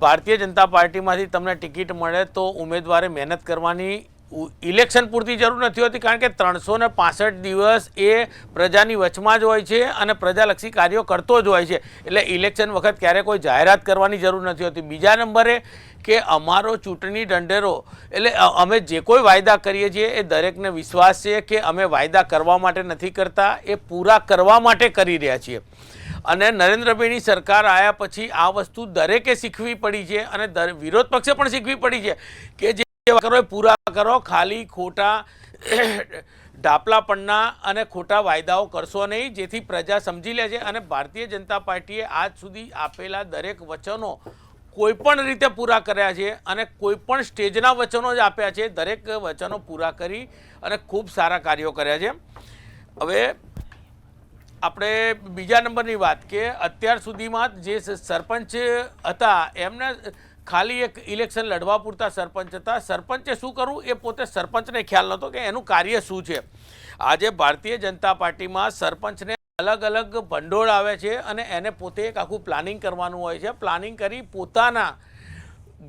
ભારતીય જનતા પાર્ટીમાંથી તમને ટિકિટ મળે તો ઉમેદવારે મહેનત કરવાની ઇલેક્શન પૂરતી જરૂર નથી હોતી, કારણ કે 365 દિવસ એ પ્રજાની વચમાં જ હોય છે અને પ્રજાલક્ષી કાર્યો કરતો જ હોય છે. એટલે ઇલેક્શન વખત ક્યારે કોઈ જાહેરાત કરવાની જરૂર નથી હોતી. બીજા નંબરે કે અમારો ચૂંટણી ઢંઢેરો, એટલે અમે જે કોઈ વાયદા કરીએ છીએ એ દરેકને વિશ્વાસ છે કે અમે વાયદા કરવા માટે નથી કરતા, એ પૂરા કરવા માટે કરી રહ્યા છીએ. અને નરેન્દ્રભાઈની સરકાર આવ્યા પછી આ વસ્તુ દરેકે શીખવી પડી છે અને વિરોધ પક્ષે પણ શીખવી પડી છે કે જે કરો એ પૂરા કરો, ખાલી ખોટા ડાપલાપણના અને ખોટા વાયદાઓ કરશો નહીં, જેથી પ્રજા સમજી લે છે. અને ભારતીય જનતા પાર્ટીએ આજ સુધી આપેલા દરેક વચનો કોઈ પણ રીતે પૂરા કર્યા છે અને કોઈ પણ સ્ટેજના વચનો જ આપ્યા છે. દરેક વચનો પૂરા કરી અને ખૂબ સારા કાર્યો કર્યા છે. હવે આપણે બીજા નંબરની વાત કે અત્યાર સુધીમાં જે સરપંચ હતા એમને ખાલી એક ઇલેક્શન લડવા પૂરતા સરપંચ હતા. સરપંચે શું કરવું એ પોતે સરપંચને ખ્યાલ નહોતો કે એનું કાર્ય શું છે. આજે ભારતીય જનતા પાર્ટીમાં સરપંચને અલગ અલગ ભંડોળ આવે છે અને એને પોતે એક આખું પ્લાનિંગ કરવાનું હોય છે. પ્લાનિંગ કરી પોતાના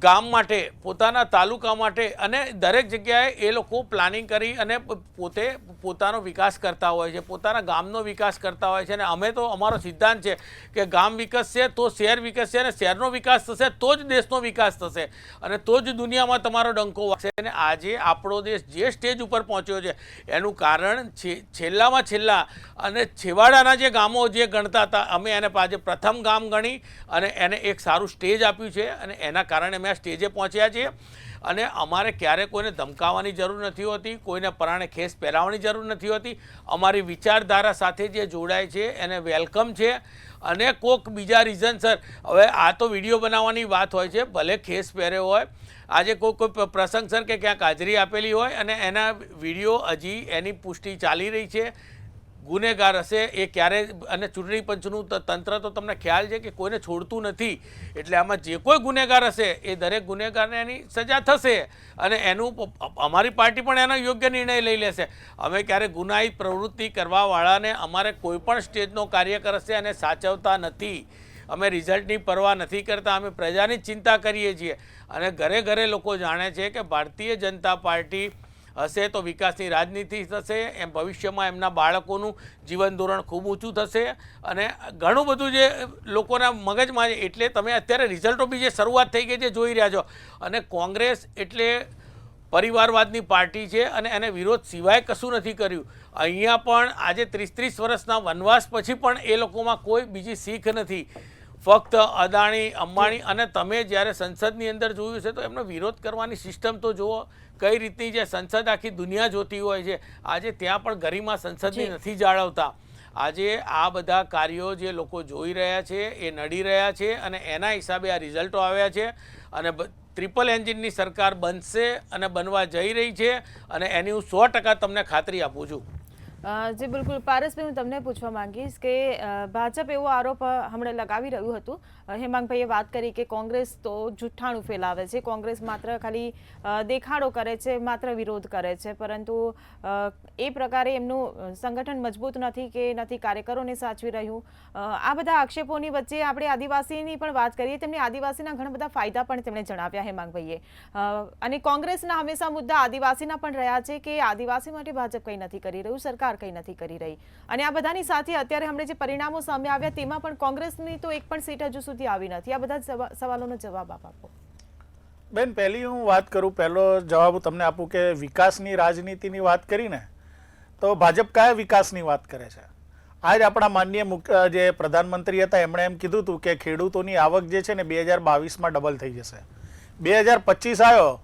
ગામ માટે, પોતાના તાલુકા માટે અને દરેક જગ્યાએ એ લોકો પ્લાનિંગ કરી અને પોતે પોતાનો વિકાસ કરતા હોય છે, પોતાના ગામનો વિકાસ કરતા હોય છે. અને અમે તો અમારો સિદ્ધાંત છે કે ગામ વિકસશે તો શહેર વિકસશે અને શહેરનો વિકાસ થશે તો જ દેશનો વિકાસ થશે અને તો જ દુનિયામાં તમારો ડંકો વાગશે. અને આજે આપણો દેશ જે સ્ટેજ ઉપર પહોંચ્યો છે એનું કારણ છેલ્લામાં છેલ્લા અને છેવાડાના જે ગામો જે ગણતા હતા, અમે એને આજે પ્રથમ ગામ ગણી અને એને એક સારું સ્ટેજ આપ્યું છે અને એના કારણે અમે આ સ્ટેજે પહોંચ્યા છીએ. અને અમારે ક્યારે કોઈને ધમકાવવાની જરૂર નથી હોતી, કોઈને પરાણે ખેસ પહેરાવવાની જરૂર નથી હોતી. અમારી વિચારધારા સાથે જે જોડાય છે એને વેલકમ છે. અને કોઈક બીજા રીઝનસર, હવે આ તો વિડીયો બનાવવાની વાત હોય છે, ભલે ખેસ પહેર્યો હોય, આજે કોઈ પ્રસંગસર કે ક્યાંક હાજરી આપેલી હોય અને એના વિડીયો હજી એની પુષ્ટિ ચાલી રહી છે. ગુનેગાર હશે એ ક્યારે, અને ચૂંટણી પંચનું તંત્ર તો તમને ખ્યાલ છે કે કોઈને છોડતું નથી. એટલે આમાં જે કોઈ ગુનેગાર હશે એ દરેક ગુનેગારને એની સજા થશે અને એનું અમારી પાર્ટી પણ એનો યોગ્ય નિર્ણય લઈ લેશે. અમે ક્યારે ગુનાહિત પ્રવૃત્તિ કરવાવાળાને અમારે કોઈ પણ સ્ટેજનો કાર્યકર હશે અને સાચવતા નથી. અમે રિઝલ્ટની પરવા નથી કરતા, અમે પ્રજાની ચિંતા કરીએ છીએ. અને ઘરે ઘરે લોકો જાણે છે કે ભારતીય જનતા પાર્ટી હશે તો વિકાસની રાજનીતિ થશે, એમ ભવિષ્યમાં એમના બાળકોનું જીવન ધોરણ ખૂબ ઊંચું થશે અને ઘણું બધું જે લોકોના મગજમાં છે. એટલે તમે અત્યારે રિઝલ્ટો બી જે શરૂઆત થઈ ગઈ છે જોઈ રહ્યા છો. અને કોંગ્રેસ એટલે પરિવારવાદની પાર્ટી છે અને એને વિરોધ સિવાય કશું નથી કર્યું. અહીંયા પણ આજે 30-30 વર્ષના વનવાસ પછી પણ એ લોકોમાં કોઈ બીજી શીખ નથી, ફક્ત અદાણી અંબાણી. અને તમે જ્યારે સંસદની અંદર જોયું છે તો એમનો વિરોધ કરવાની સિસ્ટમ તો જુઓ, કઈ રીતની જે સંસદ આખી દુનિયા જોતી હોય છે, આજે ત્યાં પણ ગરિમા સંસદની નથી જાળવતા. આજે આ બધા કાર્યો જે લોકો જોઈ રહ્યા છે એ નડી રહ્યા છે અને એના હિસાબે આ રિઝલ્ટો આવ્યા છે. અને ટ્રિપલ એન્જિનની સરકાર બનશે અને બનવા જઈ રહી છે અને એની હું 100% તમને ખાતરી આપું છું. જી બિલકુલ. પારસભાઈ, હું તમને પૂછવા માંગીશ કે ભાજપ એવો આરોપ હમણાં લગાવી રહ્યું હતું, હેમાંગભાઈએ વાત કરી કે કોંગ્રેસ તો જુઠ્ઠાણું ફેલાવે છે, કોંગ્રેસ માત્ર ખાલી દેખાડો કરે છે, માત્ર વિરોધ કરે છે, પરંતુ એ પ્રકારે એમનું સંગઠન મજબૂત નથી કે નથી કાર્યકરોને સાચવી રહ્યું. આ બધા આક્ષેપોની વચ્ચે આપણે આદિવાસીની પણ વાત કરીએ. તેમની આદિવાસીના ઘણા બધા ફાયદા પણ તેમણે જણાવ્યા હેમાંગભાઈએ. અને કોંગ્રેસના હંમેશા મુદ્દા આદિવાસીના પણ રહ્યા છે કે આદિવાસી માટે ભાજપ કંઈ નથી કરી રહ્યું, સરકાર કંઈ નથી કરી રહી. અને આ બધાની સાથે અત્યારે હમણાં જે પરિણામો સામે આવ્યા તેમાં પણ કોંગ્રેસની તો એક પણ સીટ હજુ સુધી આવી નથી. આ બધા સવાલોનો જવાબ આપો. બેન, પહેલી હું વાત કરું, પહેલો જવાબ હું તમને આપું કે વિકાસની રાજનીતિની વાત કરીને તો ભાજપ કયા વિકાસની વાત કરે છે? આજ આપણા માનનીય જે પ્રધાનમંત્રી હતા એમણે એમ કીધું હતું કે ખેડૂતોની આવક જે છે ને 2022માં ડબલ થઈ જશે. 2025 આવ્યો,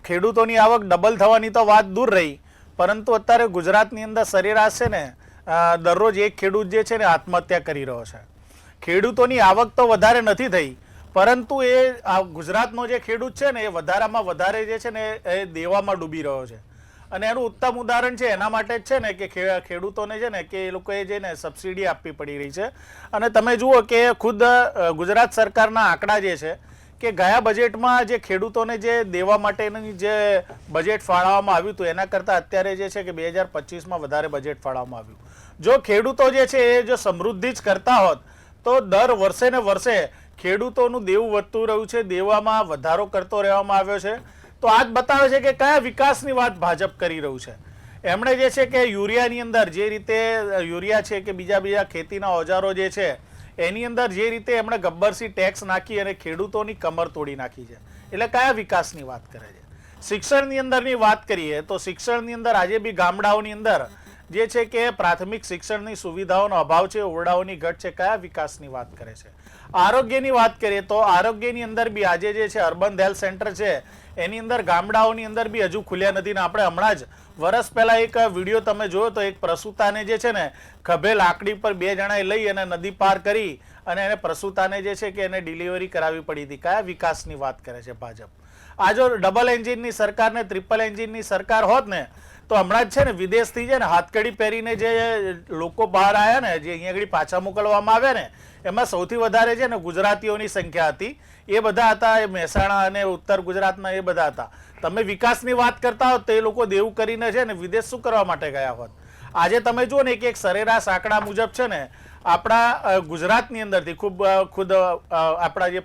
ખેડૂતોની આવક ડબલ થવાની તો વાત દૂર રહી, પરંતુ અત્યારે ગુજરાતની અંદર સરેરાશ છે ને દરરોજ એક ખેડૂત જે છે ને આત્મહત્યા કરી રહ્યો છે. ખેડૂતોની આવક તો વધારે નથી થઈ, પરંતુ એ ગુજરાતનો જે ખેડૂત છે ને એ વધારામાં વધારે જે છે ને એ દેવામાં ડૂબી રહ્યો છે. અને એનું ઉત્તમ ઉદાહરણ છે એના માટે જ છે ને કે ખેડૂતોને છે ને કે એ લોકોએ જે ને સબસિડી આપવી પડી રહી છે. અને તમે જુઓ કે ખુદ ગુજરાત સરકારના આંકડા જે છે કે ગયા બજેટમાં જે ખેડૂતોને જે દેવા માટેની જે બજેટ ફાળવવામાં આવ્યું હતું એના કરતાં અત્યારે જે છે કે 2025માં વધારે બજેટ ફાળવવામાં આવ્યું. જો ખેડૂતો જે છે એ જો સમૃદ્ધિ જ કરતા હોત તો દર વર્ષે ને વર્ષે ખેડૂતોનું દેવું વધતું રહ્યું છે, દેવામાં વધારો કરતો રહેવામાં આવ્યો છે. તો આ જ બતાવે છે કે કયા વિકાસની વાત ભાજપ કરી રહ્યું છે. એમણે જે છે કે યુરિયાની અંદર જે રીતે યુરિયા છે કે બીજા ખેતીના ઓજારો જે છે એની અંદર જે રીતે એમણે ગબ્બરસી ટેક્સ નાખી અને ખેડૂતોની કમર તોડી નાખી છે, એટલે કયા વિકાસની વાત કરે છે? શિક્ષણની અંદરની વાત કરીએ તો શિક્ષણની અંદર આજે બી ગામડાઓની અંદર જે છે કે પ્રાથમિક શિક્ષણની સુવિધાઓનો અભાવ છે, ઓરડાઓની ઘટ છે, કયા વિકાસની વાત કરે છે? આરોગ્યની વાત કરીએ તો આરોગ્યની અંદર બી આજે જે છે અર્બન હેલ્થ સેન્ટર છે એની અંદર ગામડાઓની અંદર બી હજુ ખુલ્યા નથી. ને આપણે હમણાં જ વર્ષ પહેલા એક વિડીયો તમે જોયો તો એક પ્રસૂતાને જે છે ને ખભે લાકડી પર 2 જણાએ લઈ અને નદી પાર કરી અને એને પ્રસૂતાને જે છે કે એને ડિલિવરી કરાવવી પડી હતી. કયા વિકાસની વાત કરે છે ભાજપ? આ જો ડબલ એન્જિનની સરકાર ને ટ્રિપલ એન્જિનની સરકાર હોત ને તો હમણાં જ છે ને વિદેશથી છે ને હાથકડી પહેરીને જે લોકો બહાર આવ્યા ને, જે અહીંયા આગળ પાછા મોકલવામાં આવ્યા ને, એમાં સૌથી વધારે છે ને ગુજરાતીઓની સંખ્યા હતી. એ બધા હતા, એ મહેસાણા અને ઉત્તર ગુજરાતના એ બધા હતા. તમે વિકાસની વાત કરતા હોત તો એ લોકો દેવું કરીને છે ને વિદેશ શું કરવા માટે ગયા હોત? આજે તમે જુઓ ને કે એક સરેરાશ આંકડા મુજબ છે ને આપણા ગુજરાતની અંદરથી ખુદ આપણા જે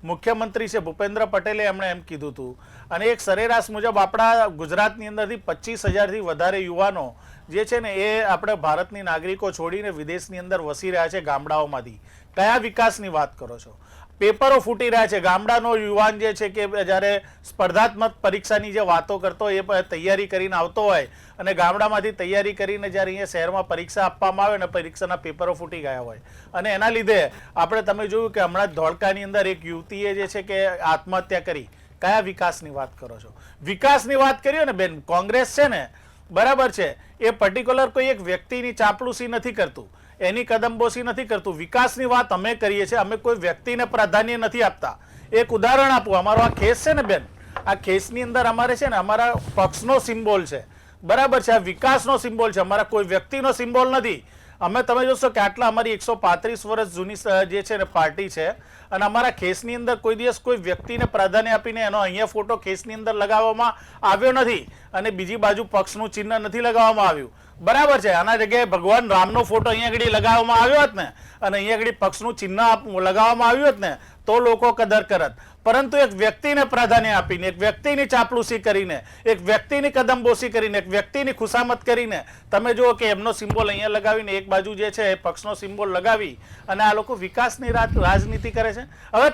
મુખ્યમંત્રી છે ભૂપેન્દ્ર પટેલે એમણે એમ કીધું હતું. અને એક સરેરાશ મુજબ આપણા ગુજરાતની અંદરથી 25,000થી વધારે યુવાનો જે છે ને એ આપણે ભારતની નાગરિકો છોડીને વિદેશની અંદર વસી રહ્યા છે ગામડાઓમાંથી. કયા વિકાસની વાત કરો છો? પેપરો ફૂટી રહ્યા છે. ગામડાનો યુવાન જે છે કે જ્યારે સ્પર્ધાત્મક પરીક્ષાની જે વાતો કરતો એ તૈયારી કરીને આવતો હોય અને ગામડામાંથી તૈયારી કરીને જ્યારે અહીંયા શહેરમાં પરીક્ષા આપવામાં આવે ને પરીક્ષાના પેપરો ફૂટી ગયા હોય અને એના લીધે આપણે તમે જોયું કે હમણાં જ ધોળકાની અંદર એક યુવતીએ જે છે કે આત્મહત્યા કરી. કયા વિકાસની વાત કરો છો? વિકાસની વાત કરીએ ને બેન, કોંગ્રેસ છે ને, બરાબર છે, એ પર્ટિક્યુલર કોઈ એક વ્યક્તિની ચાપલુસી નથી કરતું, એની કદમબોસી નથી કરતું. વિકાસની વાત અમે કરીએ છીએ, અમે કોઈ વ્યક્તિને પ્રાધાન્ય નથી આપતા. એક ઉદાહરણ આપું, અમારો આ ખેસ છે ને બેન, આ ખેસની અંદર અમારે છે ને અમારા પક્ષનો સિમ્બોલ છે, બરાબર છે, આ વિકાસનો સિમ્બોલ છે, અમારા કોઈ વ્યક્તિનો સિમ્બોલ નથી. અમે તમે જોશો કે આટલા અમારી 135 વર્ષ જૂની જે છે ને પાર્ટી છે, અને અમારા ખેસની અંદર કોઈ દિવસ કોઈ વ્યક્તિને પ્રાધાન્ય આપીને એનો અહીંયા ફોટો ખેસની અંદર લગાવવામાં આવ્યો નથી, અને બીજી બાજુ પક્ષનું ચિહ્ન નથી લગાવવામાં આવ્યું, બરાબર છે. આના જગ્યાએ ભગવાન રામનો ફોટો અહીંયા આગળ લગાવવામાં આવ્યો હોત ને, અને અહીંયા આગળ પક્ષનું ચિહ્ન લગાવવામાં આવ્યું હોત ને, તો લોકો કદર કરત. પરંતુ એક વ્યક્તિને પ્રાધાન્ય આપીને, એક વ્યક્તિની ચાપલુસી કરીને, એક વ્યક્તિની કદમબોસી કરીને, એક વ્યક્તિની ખુશામત કરીને તમે જુઓ કે એમનો સિમ્બોલ અહીંયા લગાવીને એક બાજુ જે છે એ પક્ષનો સિમ્બોલ લગાવી અને આ લોકો વિકાસની રાજનીતિ કરે છે. હવે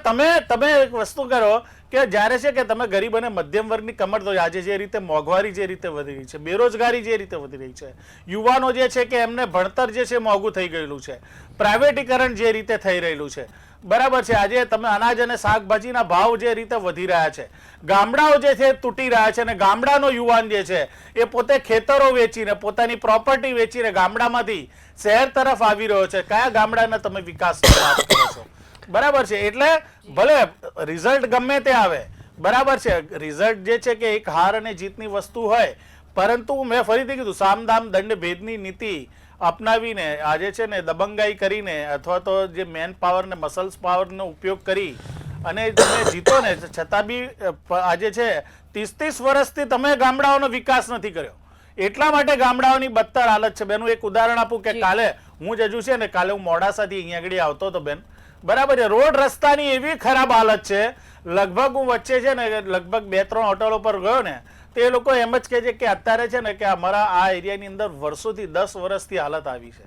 તમે એક વસ્તુ કરો કે જ્યારે છે કે તમે ગરીબ અને મધ્યમ વર્ગની કમર તો આજે જે રીતે મોંઘવારી જે રીતે વધી રહી છે, બેરોજગારી જે રીતે વધી રહી છે, યુવાનો જે છે કે એમને ભણતર જે છે મોંઘું થઈ ગયેલું છે, પ્રાઇવેટીકરણ જે રીતે થઈ રહેલું છે, બરાબર છે, આજે તમે અનાજ અને શાકભાજીના ભાવ જે રીતે વધી રહ્યા છે, ગામડાઓ જે છે તૂટી રહ્યા છે, અને ગામડાનો યુવાન જે છે એ પોતે ખેતરો વેચીને, પોતાની પ્રોપર્ટી વેચીને ગામડામાંથી શહેર તરફ આવી રહ્યો છે. કયા ગામડાના તમે વિકાસની વાત કરો છો? બરાબર છે. એટલે ભલે રિઝલ્ટ ગમે તે આવે, બરાબર છે, રિઝલ્ટ જે છે કે એક હાર અને જીતની વસ્તુ હોય, પરંતુ મેં ફરીથી કીધું, સામદામ દંડ ભેદની નીતિ અપનાવીને આજે છે ને દબંગાઈ કરીને અથવા તો જે મેન પાવર ને મસલ્સ પાવરનો ઉપયોગ કરી અને તમે જીતો ને, છતાં બી આજે છે 30 વર્ષથી તમે ગામડાઓનો વિકાસ નથી કર્યો. એટલા માટે ગામડાઓની બદતર હાલત છે. બેન, એક ઉદાહરણ આપું કે કાલે હું જ હજુ છે ને, કાલે હું મોડાસાથી અહીંયા આગળ આવતો હતો બેન, બરાબર છે, રોડ રસ્તાની એવી ખરાબ હાલત છે, લગભગ હું વચ્ચે છે ને લગભગ 2-3 હોટલો પર ગયો ને, તે લોકો એમ જ કહે છે કે અત્યારે છે ને કે અમારા આ એરિયાની અંદર વર્ષોથી 10 વર્ષથી હાલત આવી છે,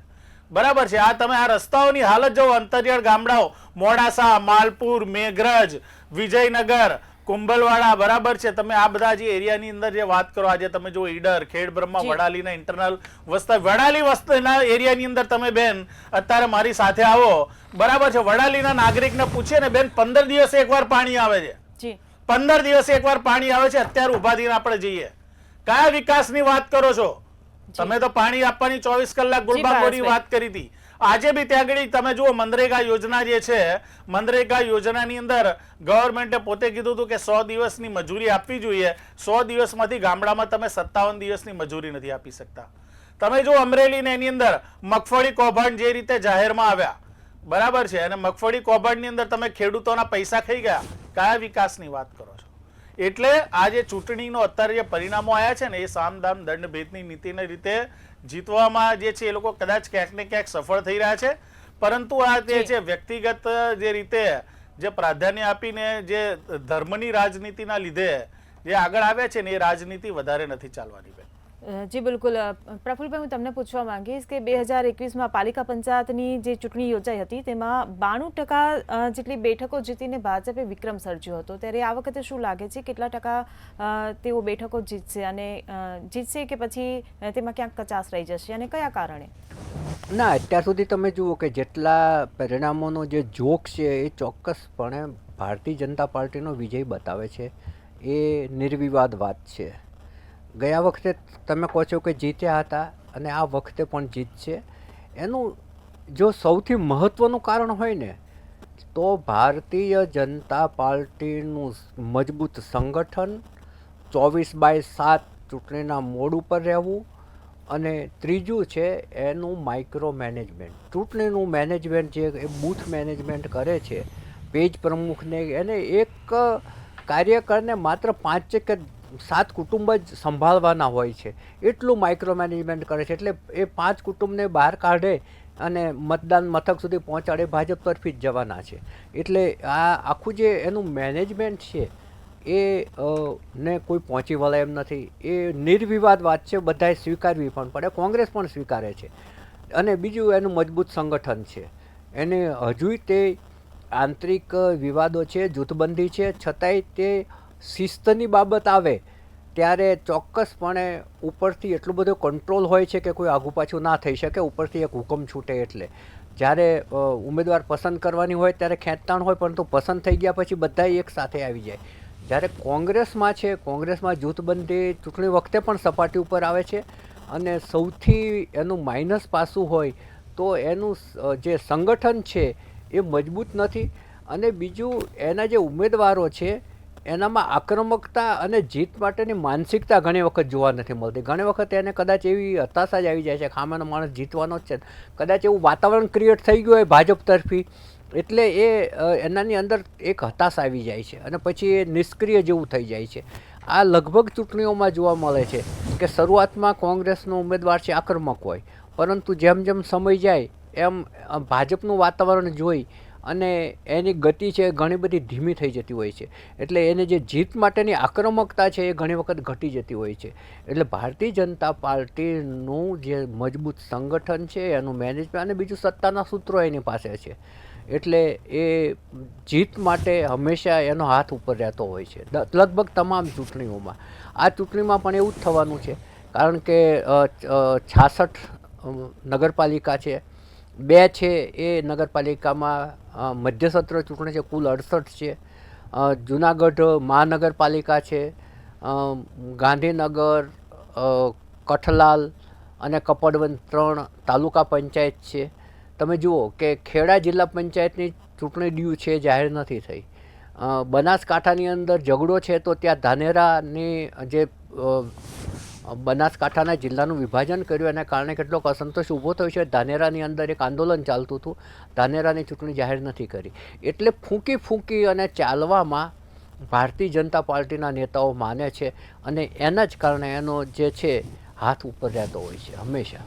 બરાબર છે. આ તમે આ રસ્તાઓની હાલત જો અંતરિયાળ ગામડાઓ, મોડાસા, માલપુર, મેઘરજ, વિજયનગર, કુંભલવાડા, બરાબર છે, તમે આ બધા જે એરિયાની અંદર જે વાત કરો, આજે તમે જો ઈડર, ખેડબ્રહ્મા, વડાલીના ઇન્ટરનલ વડાલી વસ્તીના એરિયાની અંદર તમે બેન અત્યારે મારી સાથે આવો, બરાબર છે, વડાલીના નાગરિકને પૂછીએ ને બેન, 15 દિવસે એકવાર પાણી આવે છે, 15 દિવસે એકવાર પાણી આવે છે. અત્યારે ઉભા થઈને આપણે જઈએ, કયા વિકાસની વાત કરો છો તમે? તો પાણી આપવાની 24 કલાક ગુલબાગોની વાત કરી હતી. આજે બી ત્યાં આગળ તમે જુઓ, મનરેગા યોજના જે છે, મનરેગા યોજનાની અંદર ગવર્મેન્ટે પોતે કીધું હતું કે 100 દિવસની મજૂરી આપવી જોઈએ. 100 દિવસમાંથી ગામડામાં તમે 57 દિવસની મજૂરી નથી આપી શકતા. તમે જો અમરેલી ને એની અંદર મગફળી કૌભાંડ જે રીતે જાહેરમાં આવ્યા, બરાબર છે, અને મગફળી કૌભાંડની અંદર તમે ખેડૂતોના પૈસા ખાઈ ગયા, કયા વિકાસની વાત કરો છો? એટલે આ જે ચૂંટણીનો અત્યારે જે પરિણામો આવ્યા છે ને, એ સામદામ દંડ ભેદની નીતિને રીતે જીતવામાં જે છે એ લોકો કદાચ ક્યાંક ને ક્યાંક સફળ થઈ રહ્યા છે, પરંતુ આ તે છે વ્યક્તિગત જે રીતે જે પ્રાધાન્ય આપીને જે ધર્મની રાજનીતિના લીધે જે આગળ આવ્યા છે ને, એ રાજનીતિ વધારે નથી ચાલવાની. જી બિલકુલ. પ્રફુલભાઈ, હું તમને પૂછવા માંગીશ કે 2021માં પાલિકા પંચાયતની જે ચૂંટણી યોજાઈ હતી તેમાં 92% જેટલી બેઠકો જીતીને ભાજપે વિક્રમ સર્જ્યો હતો, ત્યારે આ વખતે શું લાગે છે, કેટલા ટકા તેઓ બેઠકો જીતશે, અને જીતશે કે પછી તેમાં ક્યાંક કચાશ રહી જશે, અને કયા કારણે? ના, અત્યાર સુધી તમે જુઓ કે જેટલા પરિણામોનો જે જોક છે એ ચોક્કસપણે ભારતીય જનતા પાર્ટીનો વિજય બતાવે છે, એ નિર્વિવાદ વાત છે. ગયા વખતે તમે કહો છો કે જીત્યા હતા અને આ વખતે પણ જીતશે. એનું જો સૌથી મહત્ત્વનું કારણ હોય ને, તો ભારતીય જનતા પાર્ટીનું મજબૂત સંગઠન, 24/7 ચૂંટણીના મોડ ઉપર રહેવું, અને ત્રીજું છે એનું માઇક્રો મેનેજમેન્ટ. ચૂંટણીનું મેનેજમેન્ટ જે એ બૂથ મેનેજમેન્ટ કરે છે, પેજ પ્રમુખને, એને એક કાર્યકરને માત્ર 5 કે 7 કુટુંબ જ સંભાળવાના હોય છે, એટલું માઇક્રો મેનેજમેન્ટ કરે છે. એટલે એ 5 કુટુંબને બહાર કાઢે અને મતદાન મથક સુધી પહોંચાડે, ભાજપ તરફી જ જવાના છે. એટલે આ આખું જે એનું મેનેજમેન્ટ છે એ ને કોઈ પહોંચી વળે એમ નથી. એ નિર્વિવાદ વાત છે, બધાએ સ્વીકારવી પણ પડે, કોંગ્રેસ પણ સ્વીકારે છે. અને બીજું એનું મજબૂત સંગઠન છે. એને હજુય તે આંતરિક વિવાદો છે, જૂથબંધી છે, છતાંય તે શિસ્તની બાબત આવે ત્યારે ચોક્કસપણે ઉપરથી એટલું બધું કંટ્રોલ હોય છે કે કોઈ આઘું પાછું ના થઈ શકે. ઉપરથી એક હુકમ છૂટે એટલે જ્યારે ઉમેદવાર પસંદ કરવાની હોય ત્યારે ખેંચતાણ હોય, પરંતુ પસંદ થઈ ગયા પછી બધા એક સાથે આવી જાય. જ્યારે કોંગ્રેસમાં છે, કોંગ્રેસમાં જૂથબંધી ચૂંટણી વખતે પણ સપાટી ઉપર આવે છે અને સૌથી એનું માઇનસ પાસું હોય તો એનું જે સંગઠન છે એ મજબૂત નથી અને બીજું એના જે ઉમેદવારો છે એનામાં આક્રમકતા અને જીત માટેની માનસિકતા ઘણી વખત જોવા નથી મળતી. ઘણી વખત એને કદાચ એવી હતાશા જ આવી જાય છે ખામાનો માણસ જીતવાનો જ છે, કદાચ એવું વાતાવરણ ક્રિએટ થઈ ગયું હોય ભાજપ તરફી એટલે એનાની અંદર એક હતાશ આવી જાય છે અને પછી એ નિષ્ક્રિય જેવું થઈ જાય છે. આ લગભગ ચૂંટણીઓમાં જોવા મળે છે કે શરૂઆતમાં કોંગ્રેસનો ઉમેદવાર છે આક્રમક હોય, પરંતુ જેમ જેમ સમય જાય એમ ભાજપનું વાતાવરણ જોઈ અને એની ગતિ છે ઘણી બધી ધીમી થઈ જતી હોય છે. એટલે એને જે જીત માટેની આક્રમકતા છે એ ઘણી વખત ઘટી જતી હોય છે. એટલે ભારતીય જનતા પાર્ટીનું જે મજબૂત સંગઠન છે એનું મેનેજમેન્ટ અને બીજું સત્તાના સૂત્રો એની પાસે છે એટલે એ જીત માટે હંમેશા એનો હાથ ઉપર રહેતો હોય છે લગભગ તમામ ચૂંટણીઓમાં. આ ચૂંટણીમાં પણ એવું જ થવાનું છે કારણ કે 66 નગરપાલિકા છે, 2 છે એ નગરપાલિકામાં મધ્યસત્ર ચૂંટણી છે, કુલ 68 છે. જુનાગઢ મહાનગરપાલિકા છે, ગાંધીનગર, કઠલાલ અને કપડવંત 3 તાલુકા પંચાયત છે. તમે જુઓ કે ખેડા જિલ્લા પંચાયતની ચૂંટણી ડ્યુ છે જાહેર નથી થઈ. બનાસકાંઠાની અંદર ઝઘડો છે તો ત્યાં ધાનેરાની જે બનાસકાંઠાના જિલ્લાનું વિભાજન કર્યું એના કારણે કેટલોક અસંતોષ ઊભો થયો છે. ધાનેરાની અંદર એક આંદોલન ચાલતું હતું, ધાનેરાની ચૂંટણી જાહેર નથી કરી. એટલે ફૂંકી અને ચાલવામાં ભારતીય જનતા પાર્ટીના નેતાઓ માને છે અને એના જ કારણે એનો જે છે હાથ ઉપર રહેતો હોય છે હંમેશા.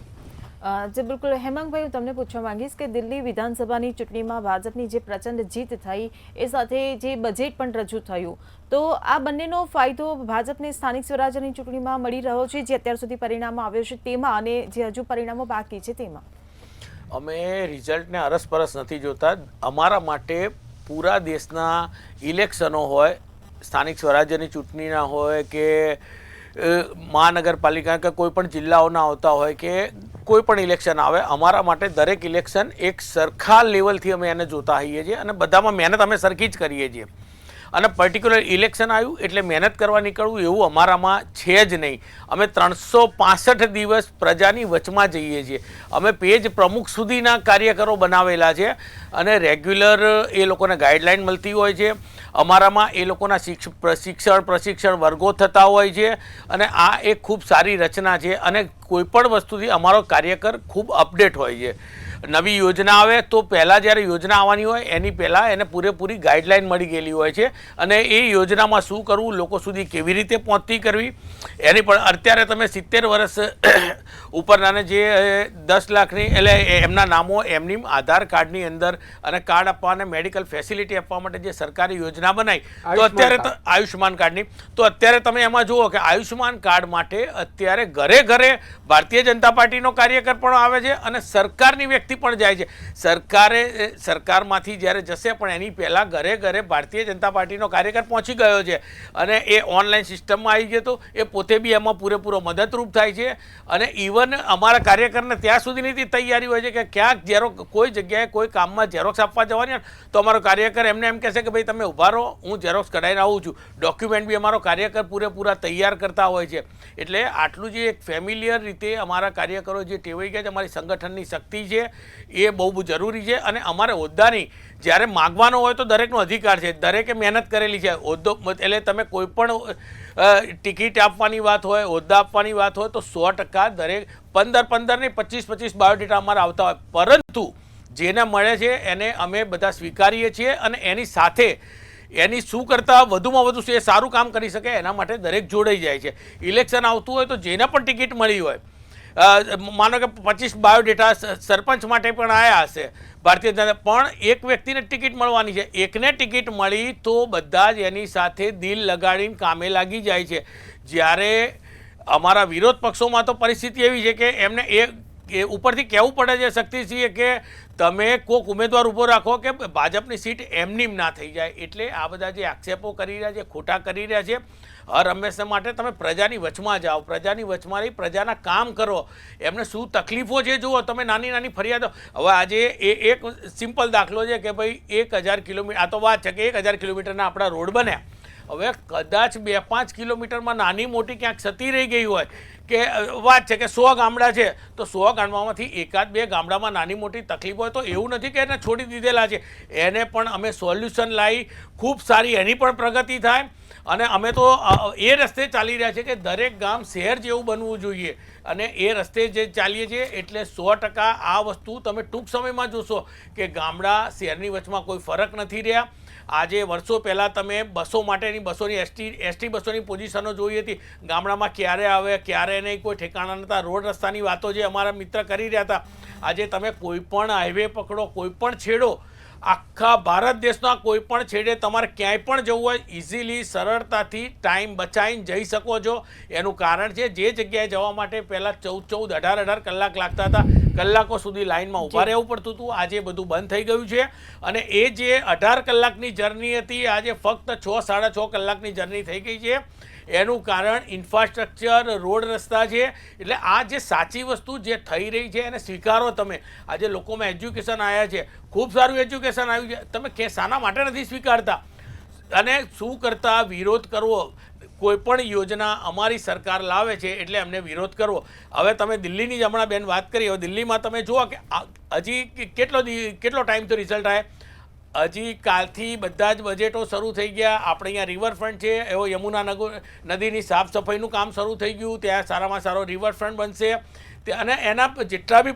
જે બિલકુલ હેમાંગભાઈ, હું તમને પૂછવા માંગીશ કે દિલ્હી વિધાનસભાની ચૂંટણીમાં ભાજપની જે પ્રચંડ જીત થઈ એ સાથે જે બજેટ પણ રજૂ થયું, તો આ બંનેનો ફાયદો ભાજપને સ્થાનિક સ્વરાજ્યની ચૂંટણીમાં મળી રહ્યો છે જે અત્યાર સુધી પરિણામ આવ્યો છે તેમાં અને જે હજુ પરિણામો બાકી છે તેમાં? અમે રિઝલ્ટને અરસપરસ નથી જોતા. અમારા માટે પૂરા દેશના ઇલેક્શનો હોય, સ્થાનિક સ્વરાજ્યની ચૂંટણીના હોય કે મહાનગરપાલિકા કે કોઈ પણ જિલ્લાઓના આવતા હોય કે કોઈ પણ ઇલેક્શન આવે, અમારા માટે દરેક ઇલેક્શન એક સરખા લેવલથી અમે એને જોતા હોઈએ છીએ અને બધામાં મહેનત અમે સરખી જ કરીએ છીએ. અને પર્ટિક્યુલર ઇલેક્શન આવ્યું એટલે મહેનત કરવા નીકળવું એવું અમારામાં છે જ નહીં. અમે 365 દિવસ પ્રજાની વચમાં જઈએ છીએ. અમે પેજ પ્રમુખ સુધીના કાર્યકરો બનાવેલા છે અને રેગ્યુલર એ લોકોને ગાઈડલાઈન મળતી હોય છે. અમારામાં એ લોકોના પ્રશિક્ષણ વર્ગો થતા હોય છે અને આ એક ખૂબ સારી રચના છે અને કોઈપણ વસ્તુથી અમારો કાર્યકર ખૂબ અપડેટ હોય છે. નવી યોજના આવે તો પહેલાં જ્યારે યોજના આવવાની હોય એની પહેલાં એને પૂરેપૂરી ગાઈડલાઈન મળી ગયેલી હોય છે અને એ યોજનામાં શું કરવું, લોકો સુધી કેવી રીતે પહોંચતી કરવી એની પણ. અત્યારે તમે 70 વર્ષ ઉપરનાને જે 10 લાખની એટલે એમના નામો એમની આધાર કાર્ડની અંદર અને કાર્ડ આપવા અને મેડિકલ ફેસિલિટી આપવા માટે જે સરકારી યોજના બનાવી તો અત્યારે આયુષ્યમાન કાર્ડની, તો અત્યારે તમે એમાં જુઓ કે આયુષ્યમાન કાર્ડ માટે અત્યારે ઘરે ઘરે ભારતીય જનતા પાર્ટીનો કાર્યકર પણ આવે છે અને સરકારની વ્યક્તિ પણ જાય છે. સરકારમાંથી જ્યારે જશે પણ એની પહેલાં ઘરે ઘરે ભારતીય જનતા પાર્ટીનો કાર્યકર પહોંચી ગયો છે અને એ ઓનલાઈન સિસ્ટમમાં આવી ગયો તો એ પોતે બી એમાં પૂરેપૂરો મદદરૂપ થાય છે. અને ઇવન અમારા કાર્યકરને ત્યાં સુધીની તૈયારી હોય છે કે ક્યાંક કોઈ જગ્યાએ કોઈ કામમાં ઝેરોક્સ આપવા જવાની હોય તો અમારો કાર્યકર એમને એમ કહેશે કે ભાઈ તમે ઊભા રહો, હું ઝેરોક્સ કઢાઈને આવું છું. ડોક્યુમેન્ટ બી અમારો કાર્યકર પૂરેપૂરા તૈયાર કરતા હોય છે. એટલે આટલું જે એક ફેમિલિયર રીતે અમારા કાર્યકરો જે ટેવાઈ ગયા છે, અમારી સંગઠનની શક્તિ છે એ બહુ જરૂરી છે. અને અમારે હોદ્દાની જ્યારે માગવાનો હોય તો દરેકનો અધિકાર છે, દરેકે મહેનત કરેલી છે. હોદ્દો એટલે તમે કોઈ પણ ટિકિટ આપવાની વાત હોય, હોદ્દા આપવાની વાત હોય તો 100% દરેક 15 ને 25 બાયોડેટા અમારા આવતા હોય, પરંતુ જેને મળે છે એને અમે બધા સ્વીકારીએ છીએ અને એની સાથે એની શું કરતાં વધુમાં વધુ એ સારું કામ કરી શકે એના માટે દરેક જોડાઈ જાય છે. ઇલેક્શન આવતું હોય તો જેને પણ ટિકિટ મળી હોય, માનો કે 25 બાયોડેટા સરપંચ માટે પણ આવ્યા હશે ભારતીય જનતા, પણ એક વ્યક્તિને ટિકિટ મળવાની છે. એકને ટિકિટ મળી તો બધા જ એની સાથે દિલ લગાડીને કામે લાગી જાય છે. જ્યારે અમારા વિરોધ પક્ષોમાં તો પરિસ્થિતિ એવી છે કે એમને એ ઉપરથી કહેવું પડે છે શક્તિસિંહ કે તમે કોઈક ઉમેદવાર ઊભો રાખો કે ભાજપની સીટ એમની ના થઈ જાય. એટલે આ બધા જે આક્ષેપો કરી રહ્યા છે, ખોટા કરી રહ્યા છે, હર હંમેશા માટે તમે પ્રજાની વચમાં જાઓ, પ્રજાની વચમાં રહી પ્રજાના કામ કરો, એમને શું તકલીફો છે જુઓ. તમે નાની નાની ફરિયાદો, હવે આજે એક સિમ્પલ દાખલો છે કે ભાઈ 1000 કિલોમીટર, આ તો વાત છે કે 1000 કિલોમીટરના આપણા રોડ બન્યા હવે કદાચ 2-5 કિલોમીટરમાં નાની મોટી ક્યાંક ક્ષતિ રહી ગઈ હોય કે વાત છે કે 100 ગામડા છે તો 100 ગામડામાંથી 1-2 ગામડામાં નાની મોટી તકલીફ હોય તો એવું નથી કે એને છોડી દીધેલા છે, એને પણ અમે સોલ્યુશન લાવી ખૂબ સારી એની પણ પ્રગતિ થાય. અને અમે તો એ રસ્તે ચાલી રહ્યા છીએ કે દરેક ગામ શહેર જેવું બનવું જોઈએ અને એ રસ્તે જે ચાલીએ છીએ એટલે 100% આ વસ્તુ તમે ટૂંક સમયમાં જોશો કે ગામડા શહેરની વચમાં કોઈ ફરક નથી રહ્યા. આજે વર્ષો પહેલાં તમે બસોની એસટી બસોની પોઝિશનો જોઈ હતી, ગામડામાં ક્યારે આવે ક્યારે નહીં કોઈ ઠેકાણા નહોતા. રોડ રસ્તાની વાતો જે અમારા મિત્ર કરી રહ્યા હતા, આજે તમે કોઈ પણ હાઈવે પકડો, કોઈ પણ છેડો, આખા ભારત દેશના કોઈ પણ છેડે તમારે ક્યાંય પણ જવું હોય ઇઝીલી સરળતાથી ટાઈમ બચાવીને જઈ શકો છો. એનું કારણ છે જે જગ્યાએ જવા માટે પહેલાં 14-14, 18-18 કલાક લાગતા હતા, કલાકો સુધી લાઇનમાં ઊભા રહેવું પડતું હતું. આજે બધું બંધ થઈ ગયું છે અને એ જે 18 કલાકની જર્ની હતી આજે ફક્ત 6-6.5 કલાકની જર્ની થઈ ગઈ છે. એનું કારણ ઇન્ફ્રાસ્ટ્રક્ચર, રોડ રસ્તા છે. એટલે આ જે સાચી વસ્તુ જે થઈ રહી છે એને સ્વીકારો તમે. આજે લોકોમાં એજ્યુકેશન આવ્યા છે, ખૂબ સારું એજ્યુકેશન આવ્યું છે, તમે કે શાના માટે નથી સ્વીકારતા અને શું કરતા વિરોધ કરવો? કોઈ પણ યોજના અમારી સરકાર લાવે છે એટલે એમને વિરોધ કરવો. હવે તમે દિલ્હીની જ હમણાં બેન વાત કરી, હવે દિલ્હીમાં તમે જુઓ કે હજી કેટલો ટાઈમ તો રિઝલ્ટ આવે, હજી કાલથી બધા જ બજેટો શરૂ થઈ ગયા. આપણે અહીંયા રિવરફ્રન્ટ છે એવો યમુના નદીની સાફ સફાઈનું કામ શરૂ થઈ ગયું, ત્યાં સારામાં સારો રિવરફ્રન્ટ બનશે અને એના જેટલા બી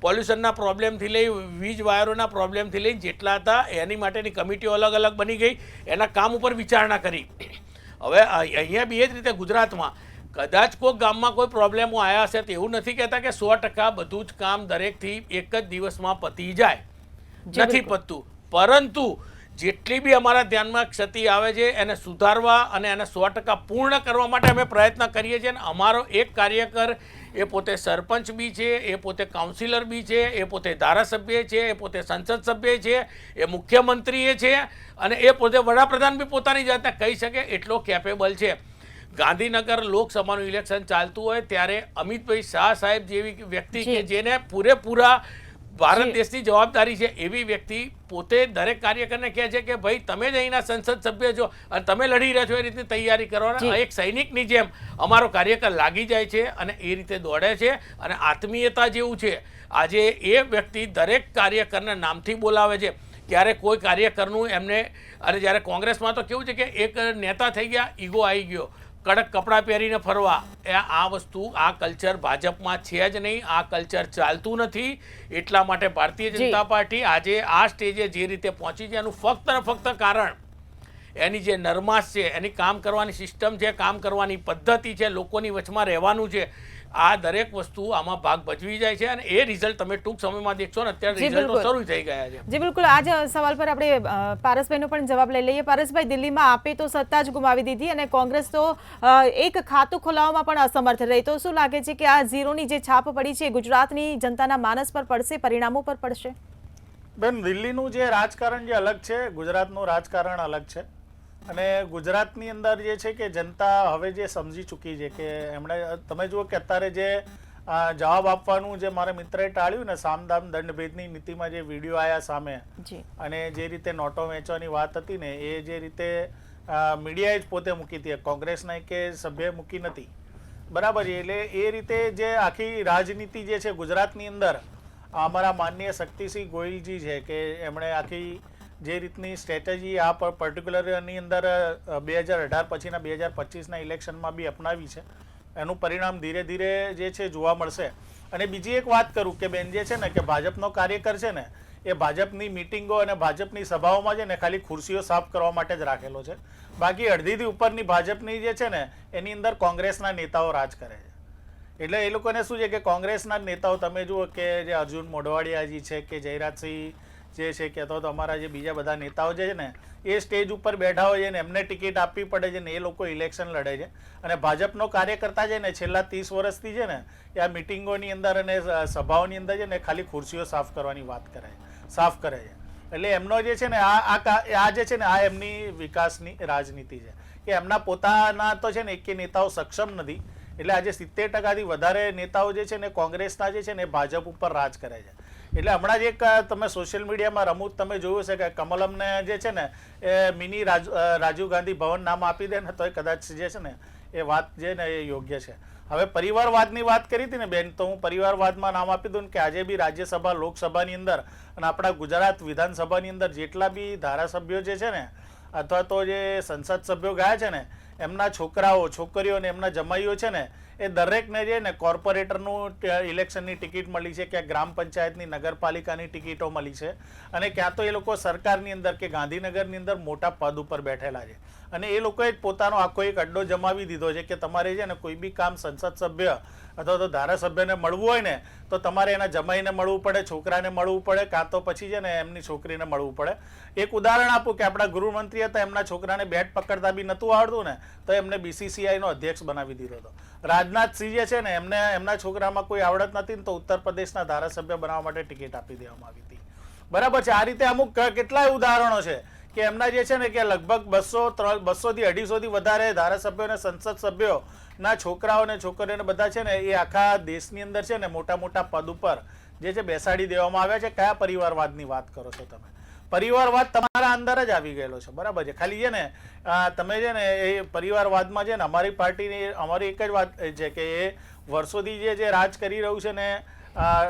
પોલ્યુશનના પ્રોબ્લેમથી લઈ વીજ વાયરોના પ્રોબ્લેમથી લઈ જેટલા હતા એની માટેની કમિટીઓ અલગ અલગ બની ગઈ, એના કામ ઉપર વિચારણા કરી. હવે અહીંયા બી એ જ રીતે ગુજરાતમાં કદાચ કોઈ ગામમાં કોઈ પ્રોબ્લેમો આવ્યા હશે તો એવું નથી કહેતા કે 100% બધું જ કામ દરેકથી એક જ દિવસમાં પતી જાય, નથી પતતું. પરંતુ જેટલી બી અમારા ધ્યાનમાં ક્ષતિ આવે છે એને સુધારવા અને એને 100% પૂર્ણ કરવા માટે અમે પ્રયત્ન કરીએ છીએ. અને અમારો એક કાર્યકર એ પોતે સરપંચ બી છે, એ પોતે કાઉન્સિલર બી છે, એ પોતે ધારાસભ્ય છે, એ પોતે સંસદ સભ્ય છે, એ મુખ્યમંત્રી છે અને એ પોતે વડાપ્રધાન બી પોતાની જાતને કહી શકે એટલો કેપેબલ છે. ગાંધીનગર લોકસભાનું ઇલેક્શન ચાલતું હોય ત્યારે અમિતભાઈ શાહ સાહેબ જેવી વ્યક્તિ કે જેને પૂરેપૂરા ભારત દેશની જવાબદારી છે એવી વ્યક્તિ પોતે દરેક કાર્યકરને કહે છે કે ભાઈ તમે જ અહીંના સંસદ સભ્ય છો અને તમે લડી રહ્યા છો એ રીતની તૈયારી કરવાના. એક સૈનિકની જેમ અમારો કાર્યકર લાગી જાય છે અને એ રીતે દોડે છે અને આત્મીયતા જેવું છે. આજે એ વ્યક્તિ દરેક કાર્યકરને નામથી બોલાવે છે. ક્યારે કોઈ કાર્યકરનું એમને અને જ્યારે કોંગ્રેસમાં તો કેવું છે કે એક નેતા થઈ ગયા, ઈગો આવી ગયો, કડક કપડાં પહેરીને ફરવા, આ વસ્તુ આ કલ્ચર ભાજપમાં છે જ નહીં, આ કલ્ચર ચાલતું નથી. એટલા માટે ભારતીય જનતા પાર્ટી આજે આ સ્ટેજે જે રીતે પહોંચી છે એનું ફક્ત ને ફક્ત કારણ એની જે નરમાશ છે, એની કામ કરવાની સિસ્ટમ છે, કામ કરવાની પદ્ધતિ છે, લોકોની વચમાં રહેવાનું છે. આ દરેક વસ્તુ આમાં ભાગ ભજવી જાય છે અને એ રિઝલ્ટ તમે ટૂંક સમયમાં દેખશો ને અત્યારે રિઝલ્ટો શરૂ થઈ ગયા છે. જી બિલકુલ. આ જ સવાલ પર આપણે પારસભાઈનો પણ જવાબ લઈ લઈએ. પારસભાઈ, દિલ્હીમાં આપે તો સત્તા જ ગુમાવી દીધી અને કોંગ્રેસ તો એક ખાતું ખોલાવવામાં પણ અસમર્થ રહી, તો શું લાગે છે કે આ ઝીરોની જે છાપ પડી છે ગુજરાતની જનતાના માનસ પર પડશે, પરિણામો પર પડશે? બેન, દિલ્હીનું જે રાજકારણ જે અલગ છે, ગુજરાતનું રાજકારણ અલગ છે અને ગુજરાતની અંદર જે છે કે જનતા હવે જે સમજી ચૂકી છે કે એમણે તમે જુઓ કે અત્યારે જે જવાબ આપવાનું જે મારા મિત્રએ ટાળ્યું ને સામદામ દંડભેદની નીતિમાં જે વિડીયો આવ્યા સામે અને જે રીતે નોટો વેચવાની વાત હતી ને એ જે રીતે મીડિયાએ જ પોતે મૂકી હતી, કોંગ્રેસના કે સભ્યએ મૂકી નથી, બરાબર છે. એટલે એ રીતે જે આખી રાજનીતિ જે છે ગુજરાતની અંદર અમારા માનનીય શક્તિસિંહ ગોહિલજી છે કે એમણે આખી જે રીતની સ્ટ્રેટેજી આ પર્ટિક્યુલરની અંદર 2018 પછીના 2025ના ઇલેક્શનમાં બી અપનાવી છે એનું પરિણામ ધીરે ધીરે જે છે જોવા મળશે. અને બીજી એક વાત કરું કે બેન જે છે ને કે ભાજપનો કાર્યકર છે ને એ ભાજપની મિટિંગો અને ભાજપની સભાઓમાં છે ને ખાલી ખુરશીઓ સાફ કરવા માટે જ રાખેલો છે, બાકી અડધીથી ઉપરની ભાજપની જે છે ને એની અંદર કોંગ્રેસના નેતાઓ રાજ કરે છે. એટલે એ લોકોને શું છે કે કોંગ્રેસના નેતાઓ તમે જુઓ કે જે અર્જુન મોઢવાડિયાજી છે કે જયરાજસિંહ જે છે કે તો અમારા જે બીજા બધા નેતાઓ જે છે ને એ સ્ટેજ ઉપર બેઠા હોય છે ને એમને ટિકિટ આપવી પડે છે ને એ લોકો ઇલેક્શન લડે છે. અને ભાજપનો કાર્યકર્તા છે ને છેલ્લા 30 વર્ષથી છે ને એ આ મિટિંગોની અંદર અને સભાઓની અંદર છે ને ખાલી ખુરશીઓ સાફ કરવાની વાત સાફ કરે છે. એટલે એમનો જે છે ને આ જે છે ને આ એમની વિકાસની રાજનીતિ છે કે એમના પોતાના તો છે ને એક નેતાઓ સક્ષમ નથી. એટલે આજે 70%થી વધારે નેતાઓ જે છે ને કોંગ્રેસના જે છે ને ભાજપ ઉપર રાજ કરે છે. એટલે હમણાં જ એક તમે સોશિયલ મીડિયામાં રમૂજ તમે જોયું છે કે કમલમને જે છે ને એ મિની રાજીવ ગાંધી ભવન નામ આપી દે ને તો એ કદાચ જે છે ને એ વાત જે ને એ યોગ્ય છે. હવે પરિવારવાદની વાત કરી હતી ને બેન, તો હું પરિવારવાદમાં નામ આપી દઉં કે આજે બી રાજ્યસભા લોકસભાની અંદર અને આપણા ગુજરાત વિધાનસભાની અંદર જેટલા બી ધારાસભ્યો જે છે ને અથવા તો જે સંસદ સભ્યો ગયા છે ને એમના છોકરાઓ છોકરીઓ ને એમના જમાઈઓ છે ને એ દરેકને જે ને કોર્પોરેટરનું ઇલેક્શનની ટિકિટ મળી છે, ક્યાં ગ્રામ પંચાયતની નગરપાલિકાની ટિકિટો મળી છે અને ક્યાં તો એ લોકો સરકારની અંદર કે ગાંધીનગરની અંદર મોટા પદ ઉપર બેઠેલા છે અને એ લોકોએ જ પોતાનો આખો એક અડ્ડો જમાવી દીધો છે કે તમારે છે ને કોઈ બી કામ સંસદ સભ્ય અથવા તો ધારાસભ્યને મળવું હોય ને તો તમારે એના જમાઈને મળવું પડે, છોકરાને મળવું પડે, કાં તો પછી છે ને એમની છોકરીને મળવું પડે. એક ઉદાહરણ આપું કે આપણા ગૃહમંત્રી હતા, એમના છોકરાને બેટ પકડતા બી નહોતું આવડતું ને તો એમને BCCIનો અધ્યક્ષ બનાવી દીધો હતો. રાજનાથસિંહ જે છે ને એમને એમના છોકરામાં કોઈ આવડત નથી ને તો ઉત્તર પ્રદેશના ધારાસભ્ય બનાવવા માટે ટિકિટ આપી દેવામાં આવી હતી. બરાબર છે. આ રીતે અમુક કેટલાય ઉદાહરણો છે કે એમના જે છે ને કે લગભગ 200 થી 250 થી વધારે ધારાસભ્યો અને સંસદ સભ્યો ના છોકરાઓ અને છોકરીઓને બધા છે ને એ આખા દેશની અંદર છે ને મોટા મોટા પદ ઉપર જે છે બેસાડી દેવામાં આવ્યા છે. કયા પરિવારવાદની વાત કરો છો તમે? પરિવારવાદ તમારા અંદર જ આવી ગયેલો છે. બરાબર છે. ખાલી છે ને તમે છે ને એ પરિવારવાદમાં છે ને અમારી પાર્ટીની અમારી એક જ વાત છે કે એ વર્ષોથી જે રાજ કરી રહ્યું છે ને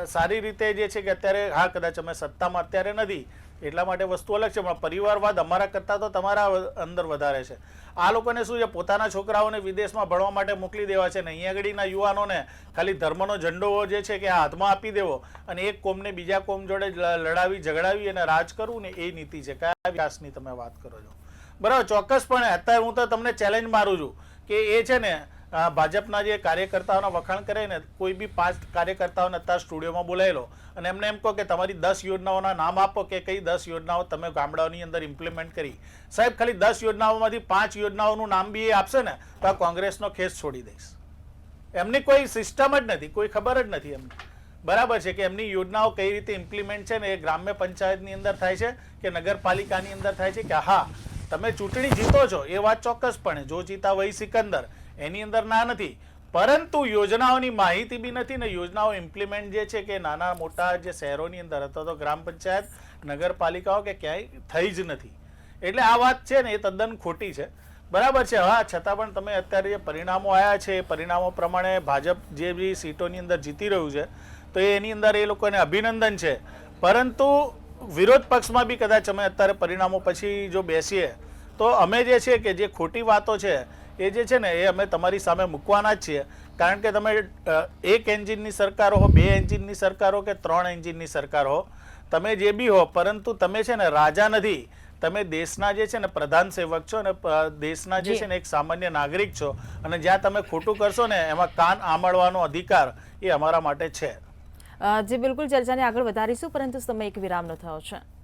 સારી રીતે જે છે કે અત્યારે હા કદાચ અમે સત્તામાં અત્યારે નથી એટલા માટે વસ્તુ અલગ છે, પણ પરિવારવાદ અમારા કરતાં તો તમારા અંદર વધારે છે. આ લોકોને શું છે, પોતાના છોકરાઓને વિદેશમાં ભણવા માટે મોકલી દેવા છે ને અહીંયા આગળના યુવાનોને ખાલી ધર્મનો ઝંડો જે છે કે હાથમાં આપી દેવો અને એક કોમને બીજા કોમ જોડે લડાવી ઝઘડાવી અને રાજ કરવું ને એ નીતિ છે. કયા વિકાસની તમે વાત કરો છો? બરાબર. ચોક્કસપણે અત્યારે હું તો તમને ચેલેન્જ મારું છું કે એ છે ને ભાજપના જે કાર્યકર્તાઓના વખાણ કરે ને કોઈ બી 5 કાર્યકર્તાઓને અત્યારે સ્ટુડિયોમાં બોલાવી લો અને એમને એમ કહો કે તમારી 10 યોજનાઓના નામ આપો કે કઈ 10 યોજનાઓ તમે ગામડાઓની અંદર ઇમ્પ્લિમેન્ટ કરી. સાહેબ ખાલી 10 યોજનાઓમાંથી 5 યોજનાઓનું નામ બી એ આપશે ને તો આ કોંગ્રેસનો ખેસ છોડી દઈશ. એમની કોઈ સિસ્ટમ જ નથી, કોઈ ખબર જ નથી એમને. બરાબર છે કે એમની યોજનાઓ કઈ રીતે ઇમ્પ્લિમેન્ટ છે ને એ ગ્રામ્ય પંચાયતની અંદર થાય છે કે નગરપાલિકાની અંદર થાય છે કે હા તમે ચૂંટણી જીતો છો એ વાત ચોક્કસપણે જો જીતા વહી સિકંદર એની અંદર ના નથી, પરંતુ યોજનાઓની માહિતી બી નથી ને યોજનાઓ ઇમ્પ્લિમેન્ટ જે છે કે નાના મોટા જે શહેરોની અંદર અથવા તો ગ્રામ પંચાયત નગરપાલિકાઓ કે ક્યાંય થઈ જ નથી. એટલે આ વાત છે ને એ તદ્દન ખોટી છે. બરાબર છે. હા છતાં પણ તમે અત્યારે જે પરિણામો આવ્યા છે એ પરિણામો પ્રમાણે ભાજપ જે બી સીટોની અંદર જીતી રહ્યું છે તો એની અંદર એ લોકોને અભિનંદન છે, પરંતુ વિરોધ પક્ષમાં બી કદાચ અમે અત્યારે પરિણામો પછી જો બેસીએ તો અમે જે છે કે જે ખોટી વાતો છે એ જે છે ને એ અમે તમારી સામે મૂકવાના જ છીએ. કારણ કે તમે 1 એન્જિનની સરકાર હો, 2 એન્જિનની સરકાર હો કે 3 એન્જિનની સરકાર હો, તમે જે બી હો, પરંતુ તમે છે ને રાજા નથી, તમે દેશના જે છે ને પ્રધાન સેવક છો અને દેશના જે છે ને એક સામાન્ય નાગરિક છો અને જ્યાં તમે ખોટું કરશો ને એમાં કાન આંબળવાનો અધિકાર એ અમારા માટે છે. જે બિલકુલ ચર્ચાને આગળ વધારીશું, પરંતુ સમય એક વિરામનો થયો છે.